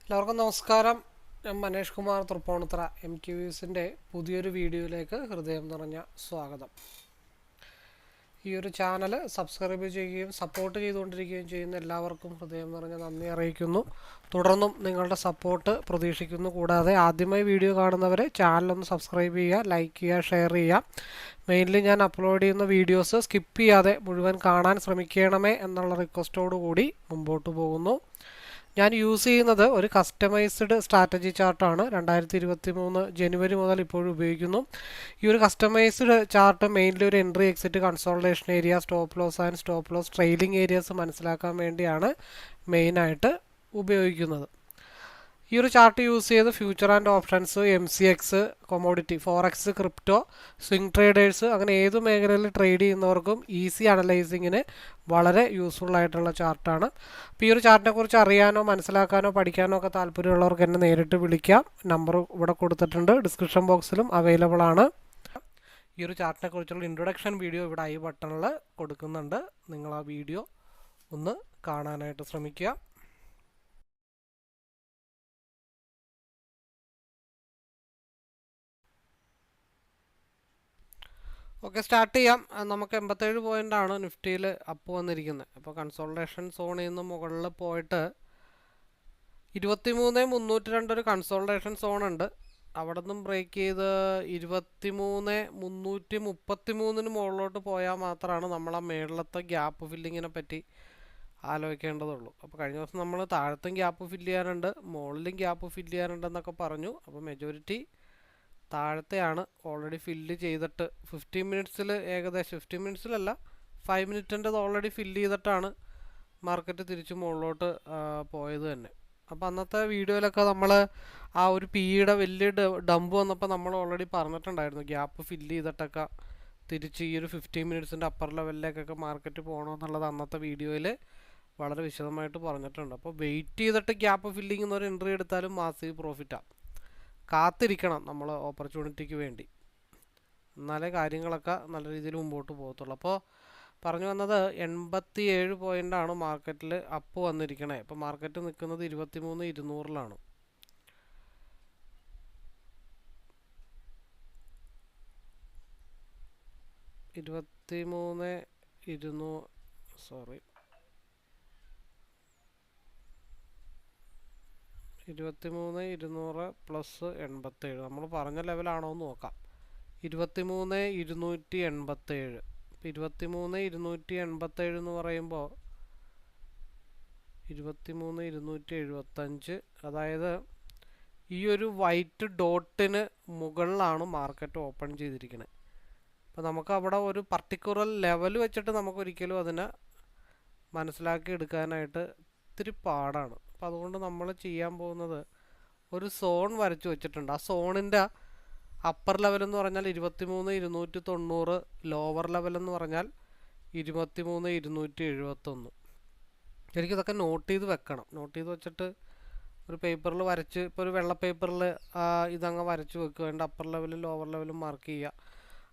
എല്ലാവർക്കും നമസ്കാരം. ഞാൻ മനേഷ് കുമാർ തൃപ്പൂണിത്തുറ MQVസിൻ്റെ പുതിയൊരു വീഡിയോയിലേക്ക് ഹൃദയം നിറഞ്ഞ സ്വാഗതം. ഈ ഒരു ചാനൽ സബ്സ്ക്രൈബ് ചെയ്യുകയും സപ്പോർട്ട് ചെയ്തുകൊണ്ടിരിക്കുകയും ചെയ്യുന്ന എല്ലാവർക്കും ഹൃദയം നിറഞ്ഞ നന്ദി അറിയിക്കുന്നു. തുടർന്നും നിങ്ങളുടെ സപ്പോർട്ട് പ്രതീക്ഷിക്കുന്നു. കൂടാതെ ആദ്യമായി വീഡിയോ കാണുന്നവരെ ചാനലൊന്ന് സബ്സ്ക്രൈബ് ചെയ്യുക, ലൈക്ക് ചെയ്യുക, ഷെയർ ചെയ്യുക. മെയിൻലി ഞാൻ അപ്ലോഡ് ചെയ്യുന്ന വീഡിയോസ് സ്കിപ്പ് ചെയ്യാതെ മുഴുവൻ കാണാൻ ശ്രമിക്കണമേ എന്നുള്ള റിക്വസ്റ്റോടു കൂടി മുമ്പോട്ട് പോകുന്നു. ഞാൻ യൂസ് ചെയ്യുന്നത് ഒരു കസ്റ്റമൈസ്ഡ് സ്ട്രാറ്റജി ചാർട്ടാണ്. 2023 ജനുവരി മുതൽ ഇപ്പോഴും ഉപയോഗിക്കുന്നു. ഈ ഒരു കസ്റ്റമൈസ്ഡ് ചാർട്ട് മെയിൻലി ഒരു entry, exit, consolidation area, stop loss and stop loss, trailing areas മനസ്സിലാക്കാൻ വേണ്ടിയാണ് മെയിനായിട്ട് ഉപയോഗിക്കുന്നത്. ഈ ഒരു ചാർട്ട് യൂസ് ചെയ്ത് future and options, MCX, commodity, forex, crypto, swing traders, അങ്ങനെ ഏത് മേഖലയിൽ ട്രേഡ് ചെയ്യുന്നവർക്കും ഈസി അനലൈസിങ്ങിന് വളരെ യൂസ്ഫുൾ ആയിട്ടുള്ള ചാർട്ടാണ്. അപ്പോൾ ഈ ഒരു ചാർട്ടിനെ കുറിച്ച് അറിയാനോ മനസ്സിലാക്കാനോ പഠിക്കാനോ ഒക്കെ താല്പര്യമുള്ളവർക്ക് എന്നെ നേരിട്ട് വിളിക്കാം. നമ്പർ ഇവിടെ കൊടുത്തിട്ടുണ്ട്, ഡിസ്ക്രിപ്ഷൻ ബോക്സിലും അവൈലബിൾ ആണ്. ഈ ഒരു ചാർട്ടിനെ കുറിച്ചുള്ള ഇൻട്രൊഡക്ഷൻ വീഡിയോ ഇവിടെ ഐ ബട്ടണിൽ കൊടുക്കുന്നുണ്ട്. നിങ്ങൾ ആ വീഡിയോ ഒന്ന് കാണാനായിട്ട് ശ്രമിക്കുക. ഓക്കെ, സ്റ്റാർട്ട് ചെയ്യാം. നമുക്ക് 87 പോയിൻ്റാണ് നിഫ്റ്റിയിൽ അപ്പ് വന്നിരിക്കുന്നത്. അപ്പോൾ കൺസോൾട്ടേഷൻ സോണിൽ നിന്ന് മുകളിൽ പോയിട്ട് 23,302 ഒരു കൺസോൾട്ടേഷൻ സോണുണ്ട്. അവിടെ നിന്നും ബ്രേക്ക് ചെയ്ത് 23,333 മുകളിലോട്ട് പോയാൽ മാത്രമാണ് നമ്മൾ ആ മേളിലത്തെ ഗ്യാപ്പ് ഫില്ലിങ്ങിനെ പറ്റി ആലോചിക്കേണ്ടതുള്ളൂ. അപ്പോൾ കഴിഞ്ഞ ദിവസം നമ്മൾ താഴത്തും ഗ്യാപ്പ് ഫില്ല് ചെയ്യാനുണ്ട്, മുകളിലും ഗ്യാപ്പ് ഫില്ല് ചെയ്യാനുണ്ടെന്നൊക്കെ പറഞ്ഞു. അപ്പോൾ മെജോറിറ്റി താഴത്തെയാണ് ഓൾറെഡി ഫില്ല് ചെയ്തിട്ട് 15 മിനിറ്റ്സിൽ ഏകദേശം 15 മിനിറ്റ്സിലല്ല 5 മിനിറ്റിൻ്റെ ഓൾറെഡി ഫില്ല് ചെയ്തിട്ടാണ് മാർക്കറ്റ് തിരിച്ച് മുകളിലോട്ട് പോയത് തന്നെ. അപ്പോൾ അന്നത്തെ വീഡിയോയിലൊക്കെ നമ്മൾ ആ ഒരു പിയുടെ വലിയ ഡംപ് വന്നപ്പോൾ നമ്മൾ ഓൾറെഡി പറഞ്ഞിട്ടുണ്ടായിരുന്നു ഗ്യാപ്പ് ഫില്ല് ചെയ്തിട്ടൊക്കെ തിരിച്ച് ഈ ഒരു 15 മിനിറ്റ്സിൻ്റെ അപ്പർ ലെവലിലേക്കൊക്കെ മാർക്കറ്റ് പോകണമെന്നുള്ളത് അന്നത്തെ വീഡിയോയിൽ വളരെ വിശദമായിട്ട് പറഞ്ഞിട്ടുണ്ട്. അപ്പോൾ വെയിറ്റ് ചെയ്തിട്ട് ഗ്യാപ്പ് ഫില്ലിങ് എന്നൊരു എൻട്രി എടുത്താലും മാസീവ് പ്രോഫിറ്റാണ്. കാത്തിരിക്കണം നമ്മൾ ഓപ്പർച്യൂണിറ്റിക്ക് വേണ്ടി, എന്നാലേ കാര്യങ്ങളൊക്കെ നല്ല രീതിയിൽ മുമ്പോട്ട് പോകത്തുള്ളൂ. അപ്പോൾ പറഞ്ഞു വന്നത് 87 പോയിൻ്റാണ് മാർക്കറ്റിൽ അപ്പ് വന്നിരിക്കണേ. ഇപ്പോൾ മാർക്കറ്റ് നിൽക്കുന്നത് 23,200 23,200 പ്ലസ് 87 നമ്മൾ പറഞ്ഞ ലെവലാണോ എന്ന് നോക്കാം. 23,287. ഇപ്പോൾ 23,287 എന്ന് പറയുമ്പോൾ 23,275, അതായത് ഈ ഒരു വൈറ്റ് ഡോട്ടിന് മുകളിലാണ് മാർക്കറ്റ് ഓപ്പൺ ചെയ്തിരിക്കുന്നത്. അപ്പോൾ നമുക്ക് അവിടെ ഒരു പർട്ടിക്കുലർ ലെവൽ വെച്ചിട്ട് നമുക്കൊരിക്കലും അതിനെ മനസ്സിലാക്കി എടുക്കാനായിട്ട് ഇത്തിരി പാടാണ്. അപ്പോൾ അതുകൊണ്ട് നമ്മൾ ചെയ്യാൻ പോകുന്നത് ഒരു സോൺ വരച്ച് വെച്ചിട്ടുണ്ട്. ആ സോണിൻ്റെ അപ്പർ ലെവൽ എന്ന് പറഞ്ഞാൽ 23,290, ലോവർ ലെവൽ എന്ന് പറഞ്ഞാൽ 23,271. ശരിക്കും ഇതൊക്കെ നോട്ട് ചെയ്ത് വെക്കണം. നോട്ട് ചെയ്ത് വെച്ചിട്ട് ഒരു പേപ്പറിൽ വരച്ച്, ഇപ്പോൾ ഒരു വെള്ള പേപ്പറിൽ ഇതങ്ങ് വരച്ച് വെക്കുക. അതിൻ്റെ അപ്പർ ലെവലും ലോവർ ലെവലും മാർക്ക് ചെയ്യുക.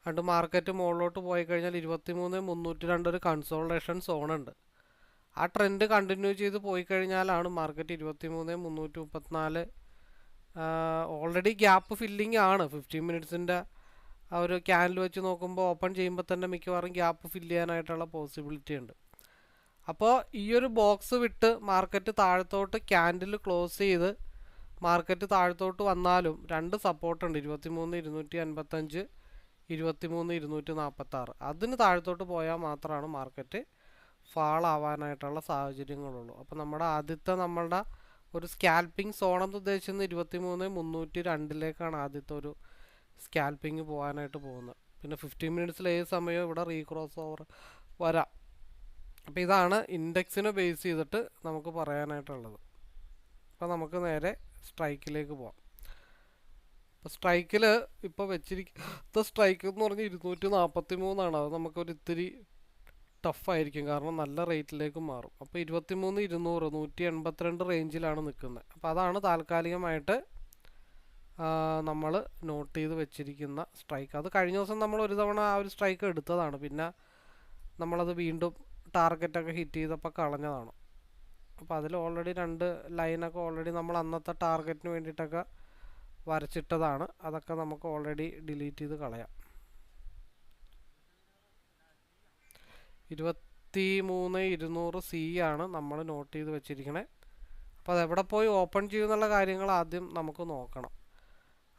എന്നിട്ട് മാർക്കറ്റ് മുകളിലോട്ട് പോയി കഴിഞ്ഞാൽ 23,302 ഒരു കൺസോൾട്ടേഷൻ സോണുണ്ട്. ആ ട്രെൻഡ് കണ്ടിന്യൂ ചെയ്ത് പോയി കഴിഞ്ഞാലാണ് മാർക്കറ്റ് 23,334. ഓൾറെഡി ഗ്യാപ്പ് ഫില്ലിംഗ് ആണ്. 15 മിനിറ്റ്സിൻ്റെ ആ ഒരു ക്യാൻഡിൽ വെച്ച് നോക്കുമ്പോൾ ഓപ്പൺ ചെയ്യുമ്പോൾ തന്നെ മിക്കവാറും ഗ്യാപ്പ് ഫില്ല് ചെയ്യാനായിട്ടുള്ള പോസിബിലിറ്റി ഉണ്ട്. അപ്പോൾ ഈ ഒരു ബോക്സ് വിട്ട് മാർക്കറ്റ് താഴത്തോട്ട് ക്യാൻഡിൽ ക്ലോസ് ചെയ്ത് മാർക്കറ്റ് താഴത്തോട്ട് വന്നാലും രണ്ട് സപ്പോർട്ടുണ്ട്, 23,255, 23,246. അതിന് താഴത്തോട്ട് പോയാൽ മാത്രമാണ് മാർക്കറ്റ് ഫാൾ ആവാനായിട്ടുള്ള സാഹചര്യങ്ങളുള്ളൂ. അപ്പോൾ നമ്മളുടെ ഒരു സ്കാൽപ്പിംഗ് സോണെന്ന് ഉദ്ദേശിക്കുന്നത് 23,302 ആദ്യത്തെ ഒരു സ്കാൽപ്പിംഗ് പോകാനായിട്ട് പോകുന്നത്. പിന്നെ 15 മിനിറ്റ്സിൽ ഏത് സമയവും ഇവിടെ റീക്രോസ് ഓവർ വരാം. അപ്പോൾ ഇതാണ് ഇൻഡെക്സിനെ ബേസ് ചെയ്തിട്ട് നമുക്ക് പറയാനായിട്ടുള്ളത്. അപ്പോൾ നമുക്ക് നേരെ സ്ട്രൈക്കിലേക്ക് പോകാം. അപ്പോൾ സ്ട്രൈക്കിൽ ഇപ്പോൾ വെച്ചിരിക്കുന്ന സ്ട്രൈക്ക് എന്ന് പറഞ്ഞാൽ 243. അത് നമുക്കൊരു ഇത്തിരി ടഫായിരിക്കും, കാരണം നല്ല റേറ്റിലേക്ക് മാറും. അപ്പോൾ 23,200, 182 റേഞ്ചിലാണ് നിൽക്കുന്നത്. അപ്പോൾ അതാണ് താൽക്കാലികമായിട്ട് നമ്മൾ നോട്ട് ചെയ്ത് വെച്ചിരിക്കുന്ന സ്ട്രൈക്ക്. അത് കഴിഞ്ഞ ദിവസം നമ്മൾ ഒരു തവണ ആ ഒരു സ്ട്രൈക്ക് എടുത്തതാണ്, പിന്നെ നമ്മളത് വീണ്ടും ടാർഗറ്റൊക്കെ ഹിറ്റ് ചെയ്തപ്പോൾ കളഞ്ഞതാണ്. അപ്പോൾ അതിൽ ഓൾറെഡി 2 ലൈനൊക്കെ ഓൾറെഡി നമ്മൾ അന്നത്തെ ടാർഗറ്റിന് വേണ്ടിയിട്ടൊക്കെ വരച്ചിട്ടതാണ്. അതൊക്കെ നമുക്ക് ഓൾറെഡി ഡിലീറ്റ് ചെയ്ത് കളയാം. 23,200 C ആണ് നമ്മൾ നോട്ട് ചെയ്ത് വെച്ചിരിക്കണേ. അപ്പോൾ അതെവിടെ പോയി ഓപ്പൺ ചെയ്യുന്നുള്ള കാര്യങ്ങൾ ആദ്യം നമുക്ക് നോക്കണം.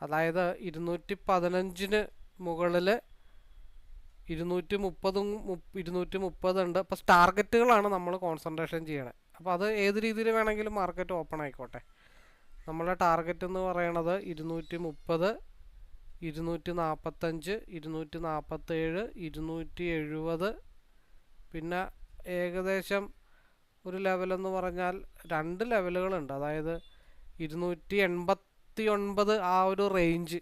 അതായത് 215 മുകളിൽ 230 ഉണ്ട്. അപ്പോൾ ടാർഗറ്റുകളാണ് നമ്മൾ കോൺസെൻട്രേഷൻ ചെയ്യണേ. അപ്പോൾ അത് ഏത് രീതിയിൽ വേണമെങ്കിലും മാർക്കറ്റ് ഓപ്പൺ ആയിക്കോട്ടെ. നമ്മളെ ടാർഗറ്റ് എന്ന് പറയണത് 230, 245, 247, 270, പിന്നെ ഏകദേശം ഒരു ലെവലെന്ന് പറഞ്ഞാൽ 2 ലെവലുകളുണ്ട്. അതായത് 289 ആ ഒരു റേഞ്ച്,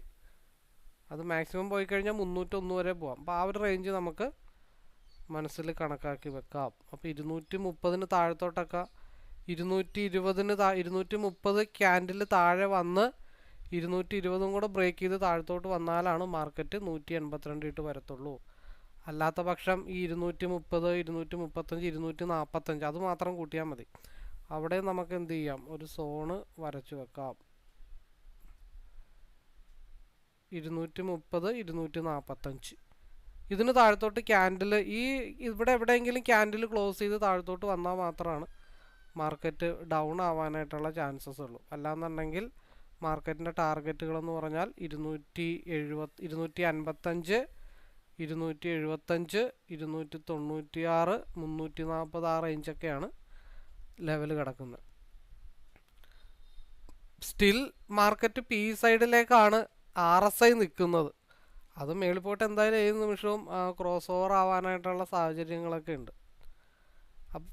അത് മാക്സിമം പോയി കഴിഞ്ഞാൽ 301 വരെ പോകാം. അപ്പോൾ ആ ഒരു റേഞ്ച് നമുക്ക് മനസ്സിൽ കണക്കാക്കി വെക്കാം. അപ്പോൾ 230 താഴത്തോട്ടൊക്കെ 220 230 ക്യാൻഡിൽ താഴെ വന്ന് 220 കൂടെ ബ്രേക്ക് ചെയ്ത് താഴത്തോട്ട് വന്നാലാണ് മാർക്കറ്റ് 182 ഇട്ട് വരത്തുള്ളൂ. അല്ലാത്ത പക്ഷം ഈ 230, 235, 245 അത് മാത്രം കൂട്ടിയാൽ മതി. അവിടെ നമുക്ക് എന്ത് ചെയ്യാം, ഒരു സോണ് വരച്ചു വെക്കാം. 230, 245 ഇതിന് താഴത്തോട്ട് ക്യാൻഡിൽ ഇവിടെ എവിടെയെങ്കിലും ക്യാൻഡിൽ ക്ലോസ് ചെയ്ത് താഴത്തോട്ട് വന്നാൽ മാത്രമാണ് മാർക്കറ്റ് ഡൗൺ ആവാനായിട്ടുള്ള ചാൻസസ് ഉള്ളൂ. അല്ലാന്നുണ്ടെങ്കിൽ മാർക്കറ്റിൻ്റെ ടാർഗറ്റുകളെന്ന് പറഞ്ഞാൽ 255, 275, 296, 340 ആ റേഞ്ചൊക്കെയാണ് ലെവൽ കിടക്കുന്നത്. സ്റ്റിൽ മാർക്കറ്റ് പി സൈഡിലേക്കാണ് RSI നിൽക്കുന്നത്. അത് മേളിൽ പോയിട്ട് എന്തായാലും ഏത് നിമിഷവും ക്രോസ് ഓവർ ആവാനായിട്ടുള്ള സാഹചര്യങ്ങളൊക്കെ ഉണ്ട്. അപ്പോൾ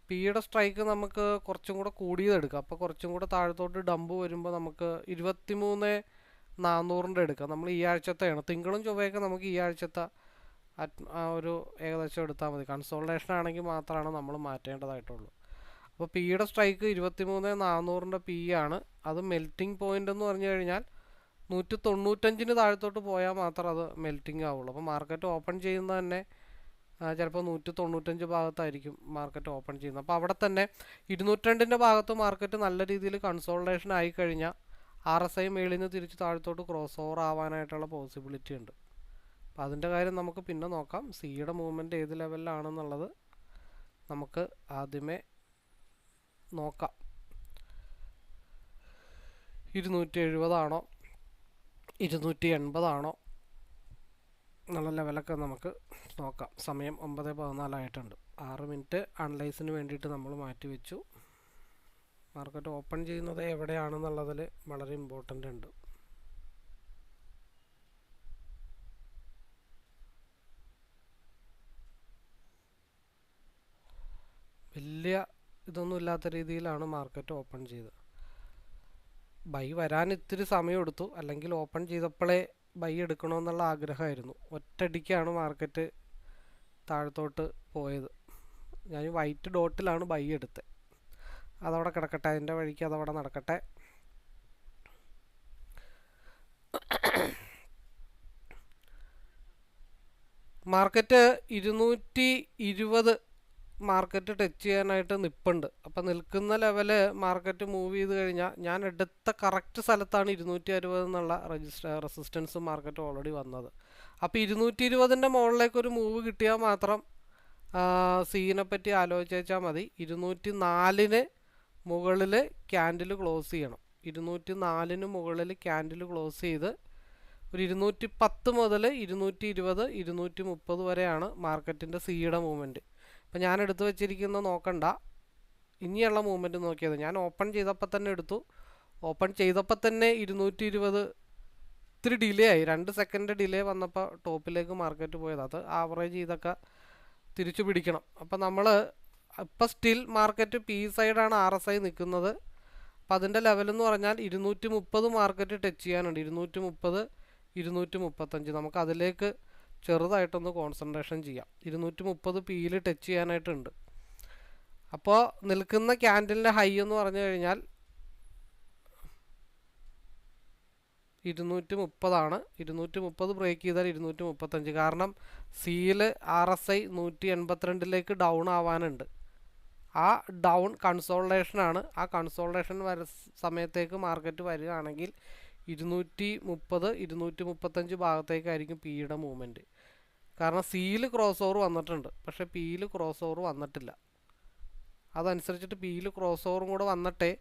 പിയുടെ സ്ട്രൈക്ക് നമുക്ക് കുറച്ചും കൂടെ കൂടിയതെടുക്കാം. അപ്പോൾ കുറച്ചും കൂടെ താഴത്തോട്ട് ഡംപ് വരുമ്പോൾ നമുക്ക് 23,400 എടുക്കാം. നമ്മൾ ഈ ആഴ്ചത്തെയാണ്, തിങ്കളും ചൊവ്വയൊക്കെ നമുക്ക് ഈ ആഴ്ചത്തെ ഒരു ഏകദേശം എടുത്താൽ മതി. കൺസോൾട്ടേഷൻ ആണെങ്കിൽ മാത്രമാണ് നമ്മൾ മാറ്റേണ്ടതായിട്ടുള്ളൂ. അപ്പോൾ പിയുടെ സ്ട്രൈക്ക് 23,400 പി ആണ്. അത് മെൽറ്റിംഗ് പോയിൻ്റ് എന്ന് പറഞ്ഞു കഴിഞ്ഞാൽ 195 താഴത്തോട്ട് പോയാൽ മാത്രം അത് മെൽറ്റിംഗ് ആവുള്ളൂ. അപ്പോൾ മാർക്കറ്റ് ഓപ്പൺ ചെയ്യുന്നത് തന്നെ ചിലപ്പോൾ 195 ഭാഗത്തായിരിക്കും മാർക്കറ്റ് ഓപ്പൺ ചെയ്യുന്നത്. അപ്പോൾ അവിടെ തന്നെ 202 ഭാഗത്ത് മാർക്കറ്റ് നല്ല രീതിയിൽ കൺസോൾട്ടേഷൻ ആയിക്കഴിഞ്ഞാൽ RSI മേളിൽ നിന്ന് തിരിച്ച് താഴത്തോട്ട് ക്രോസ് ഓവർ ആവാനായിട്ടുള്ള പോസിബിലിറ്റി ഉണ്ട്. അപ്പോൾ അതിൻ്റെ കാര്യം നമുക്ക് പിന്നെ നോക്കാം. സിയുടെ മൂവ്മെൻറ്റ് ഏത് ലെവലിലാണെന്നുള്ളത് നമുക്ക് ആദ്യമേ നോക്കാം. 270 ആണോ 280 ആണോ എന്നുള്ള ലെവലൊക്കെ നമുക്ക് നോക്കാം. സമയം 9:14 ആയിട്ടുണ്ട്. 6 മിനിറ്റ് അനലൈസിന് വേണ്ടിയിട്ട് നമ്മൾ മാറ്റി വെച്ചു. മാർക്കറ്റ് ഓപ്പൺ ചെയ്യുന്നത് എവിടെയാണെന്നുള്ളതിൽ വളരെ ഇമ്പോർട്ടൻ്റ് ഉണ്ട്. വലിയ ഇതൊന്നും ഇല്ലാത്ത രീതിയിലാണ് മാർക്കറ്റ് ഓപ്പൺ ചെയ്തത്. ബൈ വരാൻ ഇത്തിരി സമയമെടുത്തു, അല്ലെങ്കിൽ ഓപ്പൺ ചെയ്തപ്പോഴേ ബൈ എടുക്കണമെന്നുള്ള ആഗ്രഹമായിരുന്നു. ഒറ്റയടിക്കാണ് മാർക്കറ്റ് താഴത്തോട്ട് പോയത്. ഞാൻ വൈറ്റ് ഡോട്ടിലാണ് ബൈ എടുത്തത്. അതവിടെ കിടക്കട്ടെ, അതിൻ്റെ വഴിക്ക് അതവിടെ നടക്കട്ടെ. മാർക്കറ്റ് 220 മാർക്കറ്റ് ടച്ച് ചെയ്യാനായിട്ട് നിൽപ്പുണ്ട്. അപ്പം നിൽക്കുന്ന ലെവല് മാർക്കറ്റ് മൂവ് ചെയ്ത് കഴിഞ്ഞാൽ ഞാൻ എടുത്ത കറക്റ്റ് സ്ഥലത്താണ് 260 എന്നുള്ള റെസിസ്റ്റൻസ് മാർക്കറ്റ് ഓൾറെഡി വന്നത്. അപ്പോൾ 220ൻ്റെ മുകളിലേക്കൊരു മൂവ് കിട്ടിയാൽ മാത്രം സീനെ പറ്റി ആലോചിച്ച് വെച്ചാൽ മതി. 204 മുകളിൽ ക്യാൻഡിൽ ക്ലോസ് ചെയ്യണം. 204 മുകളിൽ ക്യാൻഡിൽ ക്ലോസ് ചെയ്ത് ഒരു 210 മുതൽ 220, 230 വരെയാണ് മാർക്കറ്റിൻ്റെ സിയുടെ മൂവ്മെൻറ്റ്. അപ്പം ഞാൻ എടുത്തു വെച്ചിരിക്കുന്ന നോക്കണ്ട, ഇനിയുള്ള മൂവ്മെൻറ്റ് നോക്കിയത്. ഞാൻ ഓപ്പൺ ചെയ്തപ്പോൾ തന്നെ എടുത്തു. ഓപ്പൺ ചെയ്തപ്പോൾ തന്നെ 220 ഇത്തിരി ഡിലേ ആയി, 2 സെക്കൻഡ് ഡിലേ വന്നപ്പോൾ ടോപ്പിലേക്ക് മാർക്കറ്റ് പോയത്. അത് ആവറേജ് ചെയ്തൊക്കെ തിരിച്ചു പിടിക്കണം. അപ്പം നമ്മൾ ഇപ്പം സ്റ്റിൽ മാർക്കറ്റ് പി സൈഡാണ് RSI നിൽക്കുന്നത്. അപ്പം അതിൻ്റെ ലെവലെന്ന് പറഞ്ഞാൽ 230 മാർക്കറ്റ് ടച്ച് ചെയ്യാനുണ്ട്. 230, 235 നമുക്ക് അതിലേക്ക് ചെറുതായിട്ടൊന്ന് കോൺസെൻട്രേഷൻ ചെയ്യാം. 230 പിയിൽ ടച്ച് ചെയ്യാനായിട്ടുണ്ട്. അപ്പോൾ നിൽക്കുന്ന ക്യാൻഡിലിൻ്റെ ഹൈ എന്ന് പറഞ്ഞു കഴിഞ്ഞാൽ 230 ആണ്. 230 ബ്രേക്ക് ചെയ്താൽ 235. കാരണം സിയിൽ RSI 182ലേക്ക് ഡൗൺ ആവാനുണ്ട്. ആ ഡൗൺ കൺസോൾട്ടേഷനാണ്. ആ കൺസോൾട്ടേഷൻ സമയത്തേക്ക് മാർക്കറ്റ് വരികയാണെങ്കിൽ 230 235 ഭാഗത്തേക്കായിരിക്കും പിയുടെ മൂവ്മെൻറ്റ്. കാരണം സിയിൽ ക്രോസ് ഓവർ വന്നിട്ടുണ്ട്, പക്ഷേ പിയിൽ ക്രോസ് ഓവർ വന്നിട്ടില്ല. അതനുസരിച്ചിട്ട് പിയിൽ ക്രോസ് ഓവറും കൂടെ വന്നിട്ടേ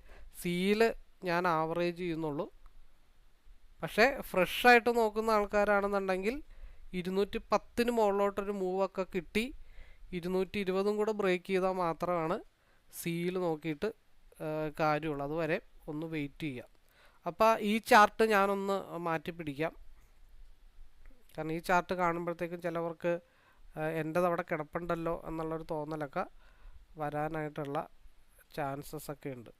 സിയിൽ ഞാൻ ആവറേജ് ചെയ്യുന്നുള്ളൂ. പക്ഷേ ഫ്രഷായിട്ട് നോക്കുന്ന ആൾക്കാരാണെന്നുണ്ടെങ്കിൽ 210 മുകളിലോട്ടൊരു മൂവൊക്കെ കിട്ടി 220 കൂടെ ബ്രേക്ക് ചെയ്താൽ മാത്രമാണ് സിയിൽ നോക്കിയിട്ട് കാര്യമുള്ളൂ. അതുവരെ ഒന്ന് വെയിറ്റ് ചെയ്യാം. അപ്പോൾ ഈ ചാർട്ട് ഞാനൊന്ന് മാറ്റി പിടിക്കാം. കാരണം ഈ ചാർട്ട് കാണുമ്പോഴത്തേക്കും ചിലവർക്ക് എൻ്റെത് അവിടെ കിടപ്പുണ്ടല്ലോ എന്നുള്ളൊരു തോന്നലൊക്കെ വരാനായിട്ടുള്ള ചാൻസസ് ഒക്കെ ഉണ്ട്.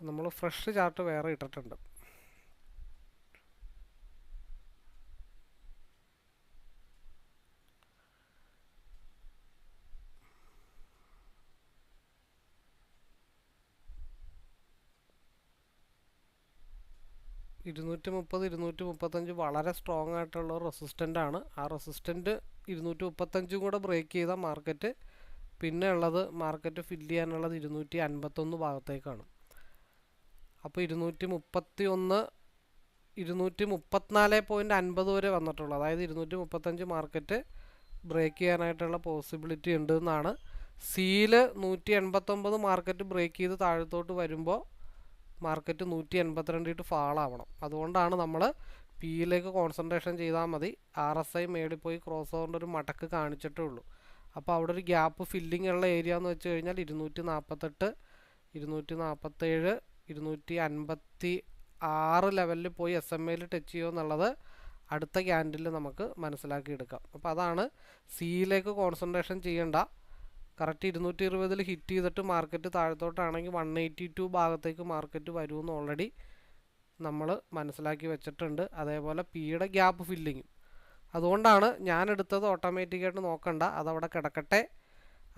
നമ്മൾ ഫ്രഷ് ചാർട്ട് വേറെ ഇട്ടിട്ടുണ്ട്. ഇരുന്നൂറ്റി 235 വളരെ സ്ട്രോങ് ആയിട്ടുള്ള റെസിസ്റ്റൻ്റ് ആണ്. ആ റെസിസ്റ്റൻറ്റ് 235 കൂടെ ബ്രേക്ക് ചെയ്ത മാർക്കറ്റ് പിന്നെ ഉള്ളത് മാർക്കറ്റ് ഫില്ല് ചെയ്യാനുള്ളത് 251 ഭാഗത്തേക്കാണ്. അപ്പോൾ 234.50 വരെ വന്നിട്ടുള്ളൂ. അതായത് 235 മാർക്കറ്റ് ബ്രേക്ക് ചെയ്യാനായിട്ടുള്ള പോസിബിലിറ്റി ഉണ്ട് എന്നാണ്. സിയിൽ 189 മാർക്കറ്റ് ബ്രേക്ക് ചെയ്ത് താഴത്തോട്ട് വരുമ്പോൾ മാർക്കറ്റ് 182 ഇട്ട് ഫാളാവണം. അതുകൊണ്ടാണ് നമ്മൾ പിയിലേക്ക് കോൺസെൻട്രേഷൻ ചെയ്താൽ മതി. RSI മേളിൽ പോയി ക്രോസ് ഓവറിൻ്റെ ഒരു മടക്ക് കാണിച്ചിട്ടേ ഉള്ളൂ. അപ്പോൾ അവിടെ ഒരു ഗ്യാപ്പ് ഫില്ലിംഗ് ഉള്ള ഏരിയ എന്ന് വെച്ച് കഴിഞ്ഞാൽ 248 247 256 ലെവലിൽ പോയി SMAയിൽ ടച്ച് ചെയ്യുമോ എന്നുള്ളത് അടുത്ത ക്യാൻഡിൽ നമുക്ക് മനസ്സിലാക്കിയെടുക്കാം. അപ്പോൾ അതാണ് സിയിലേക്ക് കോൺസെൻട്രേഷൻ ചെയ്യേണ്ട. കറക്റ്റ് 220 ഹിറ്റ് ചെയ്തിട്ട് മാർക്കറ്റ് താഴത്തോട്ടാണെങ്കിൽ 182 ഭാഗത്തേക്ക് മാർക്കറ്റ് വരുമെന്ന് ഓൾറെഡി നമ്മൾ മനസ്സിലാക്കി വെച്ചിട്ടുണ്ട്. അതേപോലെ പിയുടെ ഗ്യാപ്പ് ഫില്ലിങ്ങും. അതുകൊണ്ടാണ് ഞാനെടുത്തത് ഓട്ടോമാറ്റിക്കായിട്ട് നോക്കണ്ട, അതവിടെ കിടക്കട്ടെ,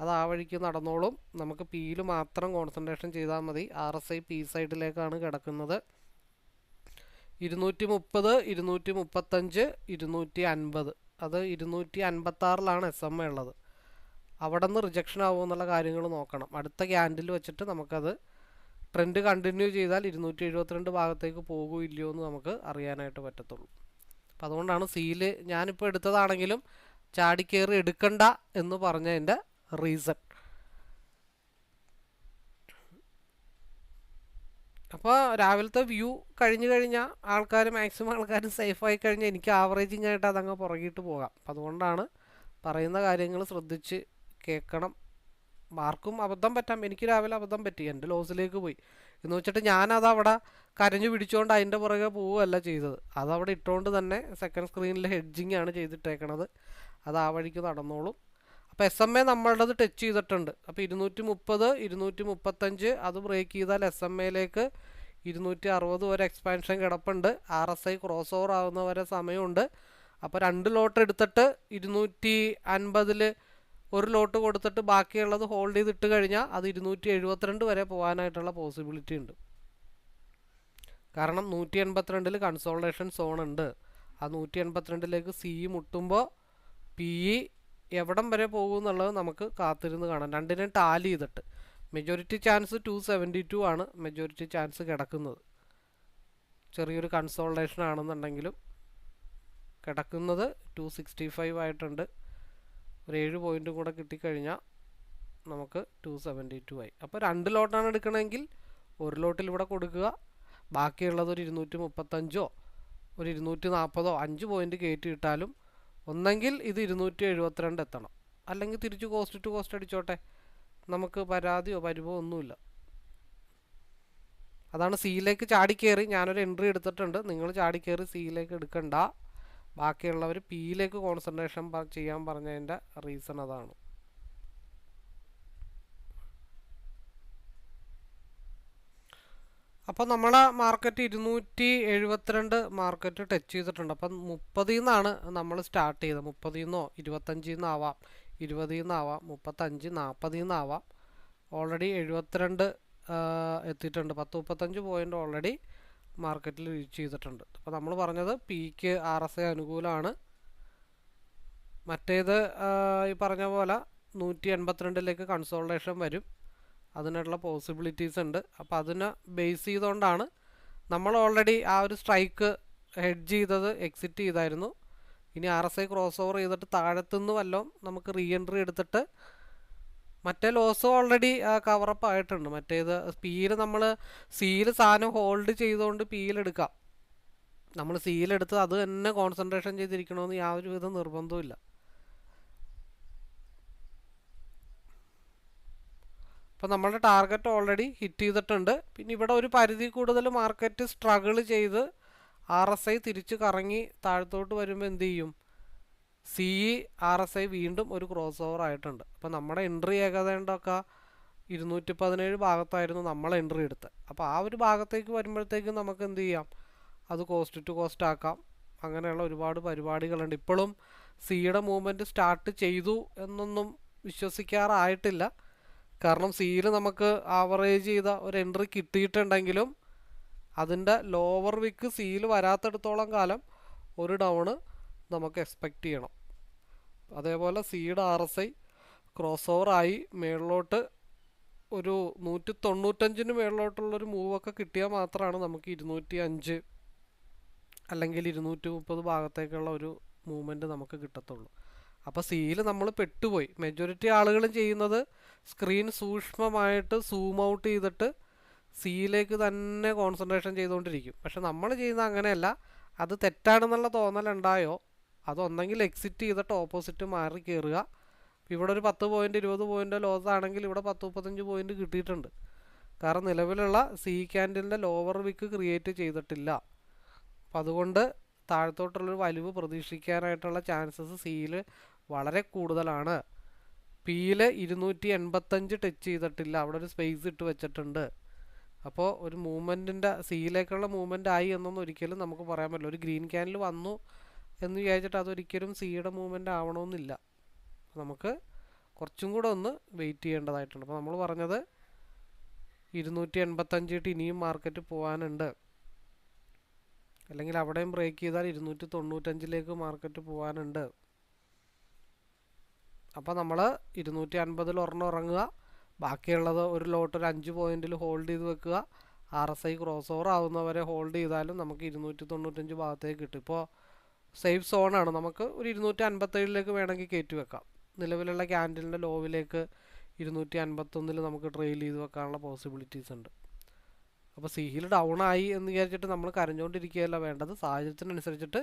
അത് ആ വഴിക്ക് നടന്നോളും. നമുക്ക് പിയിൽ മാത്രം കോൺസെൻട്രേഷൻ ചെയ്താൽ മതി. RSI പി സൈഡിലേക്കാണ് കിടക്കുന്നത്. 230 235 250 അത് 256 SMA ഉള്ളത്. അവിടെ നിന്ന് റിജക്ഷൻ ആവുമോ എന്നുള്ള കാര്യങ്ങൾ നോക്കണം. അടുത്ത ക്യാൻഡിൽ വെച്ചിട്ട് നമുക്കത് ട്രെൻഡ് കണ്ടിന്യൂ ചെയ്താൽ 272 ഭാഗത്തേക്ക് പോകുമോ എന്ന് നമുക്ക് അറിയാനായിട്ട് പറ്റത്തുള്ളൂ. അപ്പോൾ അതുകൊണ്ടാണ് സിയിൽ ഞാനിപ്പോൾ എടുത്തതാണെങ്കിലും ചാടിക്കയറി എടുക്കണ്ട എന്ന് പറഞ്ഞതിൻ്റെ റീസൺ. അപ്പോൾ രാവിലത്തെ വ്യൂ കഴിഞ്ഞ് കഴിഞ്ഞാൽ മാക്സിമം ആൾക്കാർ സേഫായി കഴിഞ്ഞാൽ എനിക്ക് ആവറേജിങ് ആയിട്ട് അതങ്ങ് പുറകിട്ട് പോകാം. അതുകൊണ്ടാണ് പറയുന്ന കാര്യങ്ങൾ ശ്രദ്ധിച്ച് കേൾക്കണം. ആർക്കും അബദ്ധം പറ്റാം. എനിക്ക് രാവിലെ അബദ്ധം പറ്റി, എൻ്റെ ലോസിലേക്ക് പോയി എന്ന് വെച്ചിട്ട് ഞാനതവിടെ കരഞ്ഞു പിടിച്ചുകൊണ്ട് അതിൻ്റെ പുറകെ പോവുകയല്ല ചെയ്തത്. അതവിടെ ഇട്ടുകൊണ്ട് തന്നെ സെക്കൻഡ് സ്ക്രീനിൽ ഹെഡ്ജിങ് ആണ് ചെയ്തിട്ടേക്കണത്. അത് ആ വഴിക്ക് നടന്നോളും. അപ്പോൾ SMA നമ്മളുടേത് ടച്ച് ചെയ്തിട്ടുണ്ട്. അപ്പോൾ 230 235 അത് ബ്രേക്ക് ചെയ്താൽ SMAയിലേക്ക് 260 വരെ എക്സ്പാൻഷൻ കിടപ്പുണ്ട്. RSI ക്രോസ് ഓവർ ആകുന്ന വരെ സമയമുണ്ട്. അപ്പോൾ 2 ലോട്ട് എടുത്തിട്ട് 250 ഒരു ലോട്ട് കൊടുത്തിട്ട് ബാക്കിയുള്ളത് ഹോൾഡ് ചെയ്തിട്ട് കഴിഞ്ഞാൽ അത് 272 വരെ പോകാനായിട്ടുള്ള പോസിബിലിറ്റി ഉണ്ട്. കാരണം 182 കൺസോൾട്ടേഷൻ സോൺ ഉണ്ട്. ആ 182 സി മുട്ടുമ്പോൾ PE എവിടം വരെ പോകും എന്നുള്ളത് നമുക്ക് കാത്തിരുന്ന് കാണാം. രണ്ടിനും ടാലി ചെയ്തിട്ട് മെജോറിറ്റി ചാൻസ് 272 ആണ് മെജോറിറ്റി ചാൻസ് കിടക്കുന്നത്. ചെറിയൊരു കൺസോൾട്ടേഷൻ ആണെന്നുണ്ടെങ്കിലും കിടക്കുന്നത് 265 ആയിട്ടുണ്ട്. ഒരു 7 പോയിൻറ്റും കൂടെ കിട്ടിക്കഴിഞ്ഞാൽ നമുക്ക് 272 ആയി. അപ്പോൾ 2 ലോട്ടാണ് എടുക്കണമെങ്കിൽ ഒരു ലോട്ടിൽ ഇവിടെ കൊടുക്കുക, ബാക്കിയുള്ളത് ഒരു 235 ഒരു 240 5 പോയിൻറ്റ് കയറ്റി ഇട്ടാലും ഒന്നെങ്കിൽ ഇത് 272 എത്തണം, അല്ലെങ്കിൽ തിരിച്ച് കോസ്റ്റ് ടു കോസ്റ്റ് അടിച്ചോട്ടെ, നമുക്ക് പരാതിയോ പരിവോ ഒന്നുമില്ല. അതാണ് സിയിലേക്ക് ചാടിക്കയറി ഞാനൊരു എൻട്രി എടുത്തിട്ടുണ്ട്. നിങ്ങൾ ചാടിക്കയറി സിയിലേക്ക് എടുക്കണ്ട. ബാക്കിയുള്ളവർ പിയിലേക്ക് കോൺസെൻട്രേഷൻ ചെയ്യാൻ പറഞ്ഞതിൻ്റെ റീസൺ അതാണ്. അപ്പോൾ നമ്മുടെ മാർക്കറ്റ് 272 മാർക്കറ്റ് ടച്ച് ചെയ്തിട്ടുണ്ട്. അപ്പം 30 നിന്നാണ് നമ്മൾ സ്റ്റാർട്ട് ചെയ്തത്. 30 നിന്നോ 25 നിന്നാവാം, 20 നിന്നാവാം, 35, 40 നിന്നാവാം. ഓൾറെഡി 72 എത്തിയിട്ടുണ്ട്. 10-35 പോയിൻ്റ് ഓൾറെഡി മാർക്കറ്റിൽ റീച്ച് ചെയ്തിട്ടുണ്ട്. അപ്പോൾ നമ്മൾ പറഞ്ഞത് പീക്ക് RSI അനുകൂലമാണ്. മറ്റേത് ഈ പറഞ്ഞ പോലെ 182ലേക്ക് കൺസോൾട്ടേഷൻ വരും, അതിനുള്ള പോസിബിലിറ്റീസ് ഉണ്ട്. അപ്പോൾ അതിനെ ബേസ് ചെയ്തുകൊണ്ടാണ് നമ്മൾ ഓൾറെഡി ആ ഒരു സ്ട്രൈക്ക് ഹെഡ്ജ് ചെയ്തത്, എക്സിറ്റ് ചെയ്തായിരുന്നു. ഇനി RSI ക്രോസ് ഓവർ ചെയ്തിട്ട് താഴത്തുനിന്ന് വല്ലതും നമുക്ക് റീ എൻട്രി എടുത്തിട്ട്, മറ്റേ ലോസ് ഓൾറെഡി കവറപ്പ് ആയിട്ടുണ്ട്. മറ്റേത് പിയിൽ നമ്മൾ സിയിൽ സാധനം ഹോൾഡ് ചെയ്തുകൊണ്ട് പിയിലെടുക്കാം. നമ്മൾ സിയിലെടുത്ത് അത് തന്നെ കോൺസെൻട്രേഷൻ ചെയ്തിരിക്കണമെന്ന് യാതൊരു വിധ നിർബന്ധവും. അപ്പോൾ നമ്മളുടെ ടാർഗറ്റ് ഓൾറെഡി ഹിറ്റ് ചെയ്തിട്ടുണ്ട്. പിന്നെ ഇവിടെ ഒരു പരിധി കൂടുതൽ മാർക്കറ്റ് സ്ട്രഗിൾ ചെയ്ത് RSI തിരിച്ച് കറങ്ങി താഴത്തോട്ട് വരുമ്പോൾ എന്ത് ചെയ്യും? RSI വീണ്ടും ഒരു ക്രോസ് ഓവർ ആയിട്ടുണ്ട്. അപ്പോൾ നമ്മുടെ എൻട്രി ഏകദേശമൊക്കെ 217 ഭാഗത്തായിരുന്നു നമ്മൾ എൻട്രി എടുത്തത്. അപ്പോൾ ആ ഒരു ഭാഗത്തേക്ക് വരുമ്പോഴത്തേക്കും നമുക്ക് എന്ത് ചെയ്യാം? അത് കോസ്റ്റ് ടു കോസ്റ്റ് ആക്കാം. അങ്ങനെയുള്ള ഒരുപാട് പരിപാടികളുണ്ട്. ഇപ്പോഴും സിയുടെ മൂവ്മെൻറ്റ് സ്റ്റാർട്ട് ചെയ്തു എന്നൊന്നും വിശ്വസിക്കാറായിട്ടില്ല. കാരണം സിയിൽ നമുക്ക് ആവറേജ് ചെയ്ത ഒരു എൻട്രി കിട്ടിയിട്ടുണ്ടെങ്കിലും അതിൻ്റെ ലോവർ വിക്ക് സിയിൽ വരാത്തിടത്തോളം കാലം ഒരു ഡൗണ് നമുക്ക് എക്സ്പെക്റ്റ് ചെയ്യണം. അതേപോലെ സിയുടെ RSI ക്രോസ് ഓവറായി മേളിലോട്ട് ഒരു 195 മേളിലോട്ടുള്ളൊരു മൂവൊക്കെ കിട്ടിയാൽ മാത്രമാണ് നമുക്ക് 205 അല്ലെങ്കിൽ 230 ഭാഗത്തേക്കുള്ള ഒരു മൂവ്മെൻറ്റ് നമുക്ക് കിട്ടത്തുള്ളൂ. അപ്പോൾ സിയിൽ നമ്മൾ പെട്ടുപോയി. മെജോറിറ്റി ആളുകളും ചെയ്യുന്നത് സ്ക്രീൻ സൂക്ഷ്മമായിട്ട് സൂം ഔട്ട് ചെയ്തിട്ട് സിയിലേക്ക് തന്നെ കോൺസെൻട്രേഷൻ ചെയ്തുകൊണ്ടിരിക്കും. പക്ഷെ നമ്മൾ ചെയ്യുന്നത് അങ്ങനെയല്ല. അത് തെറ്റാണെന്നുള്ള തോന്നലുണ്ടായോ അതൊന്നെങ്കിൽ എക്സിറ്റ് ചെയ്തിട്ട് ഓപ്പോസിറ്റ് മാറി കയറുക. ഇവിടെ ഒരു 10 പോയിൻ്റ് 20 പോയിൻ്റ് ലോസ് ആണെങ്കിൽ ഇവിടെ 10-35 പോയിൻ്റ് കിട്ടിയിട്ടുണ്ട്. കാരണം നിലവിലുള്ള സി ക്യാൻഡിലിൻ്റെ ലോവർ വിക്ക് ക്രിയേറ്റ് ചെയ്തിട്ടില്ല. അപ്പം അതുകൊണ്ട് താഴത്തോട്ടുള്ളൊരു വലിവ് പ്രതീക്ഷിക്കാനായിട്ടുള്ള ചാൻസസ് സിയിൽ വളരെ കൂടുതലാണ്. പിയിൽ 285 ടച്ച് ചെയ്തിട്ടില്ല, അവിടെ ഒരു സ്പേസ് ഇട്ട് വെച്ചിട്ടുണ്ട്. അപ്പോൾ ഒരു മൂവ്മെൻറ്റിൻ്റെ സിയിലേക്കുള്ള മൂവ്മെൻ്റ് ആയി എന്നൊന്നും ഒരിക്കലും നമുക്ക് പറയാൻ പറ്റില്ല. ഒരു ഗ്രീൻ ക്യാനിൽ വന്നു എന്ന് വിചാരിച്ചിട്ട് അതൊരിക്കലും സിയുടെ മൂവ്മെൻ്റ് ആവണമെന്നില്ല. നമുക്ക് കുറച്ചും കൂടെ ഒന്ന് വെയിറ്റ് ചെയ്യേണ്ടതായിട്ടുണ്ട്. അപ്പോൾ നമ്മൾ പറഞ്ഞത് 285 ഇട്ട് ഇനിയും മാർക്കറ്റ് പോകാനുണ്ട്, അല്ലെങ്കിൽ അവിടെയും ബ്രേക്ക് ചെയ്താൽ 295ലേക്ക് മാർക്കറ്റ് പോകാനുണ്ട്. അപ്പോൾ നമ്മൾ 250 ഒരെണ്ണം ഇറങ്ങുക, ബാക്കിയുള്ളത് ഒരു ലോട്ട് ഒരു 5 പോയിന്റിൽ ഹോൾഡ് ചെയ്ത് വെക്കുക. RSI ക്രോസ് ഓവർ ആവുന്നവരെ ഹോൾഡ് ചെയ്താലും നമുക്ക് 295 ഭാഗത്തേക്ക് കിട്ടും. ഇപ്പോൾ സേഫ് സോണാണ്. നമുക്ക് ഒരു 257ലേക്ക് വേണമെങ്കിൽ കയറ്റി വെക്കാം. നിലവിലുള്ള ക്യാൻഡിലിൻ്റെ ലോവിലേക്ക് 251 നമുക്ക് ട്രെയിൽ ചെയ്ത് വെക്കാനുള്ള പോസിബിലിറ്റീസ് ഉണ്ട്. അപ്പോൾ സിയിൽ ഡൗൺ ആയി എന്ന് വിചാരിച്ചിട്ട് നമ്മൾ കരഞ്ഞുകൊണ്ടിരിക്കുകയല്ല വേണ്ടത്. സാഹചര്യത്തിനനുസരിച്ചിട്ട്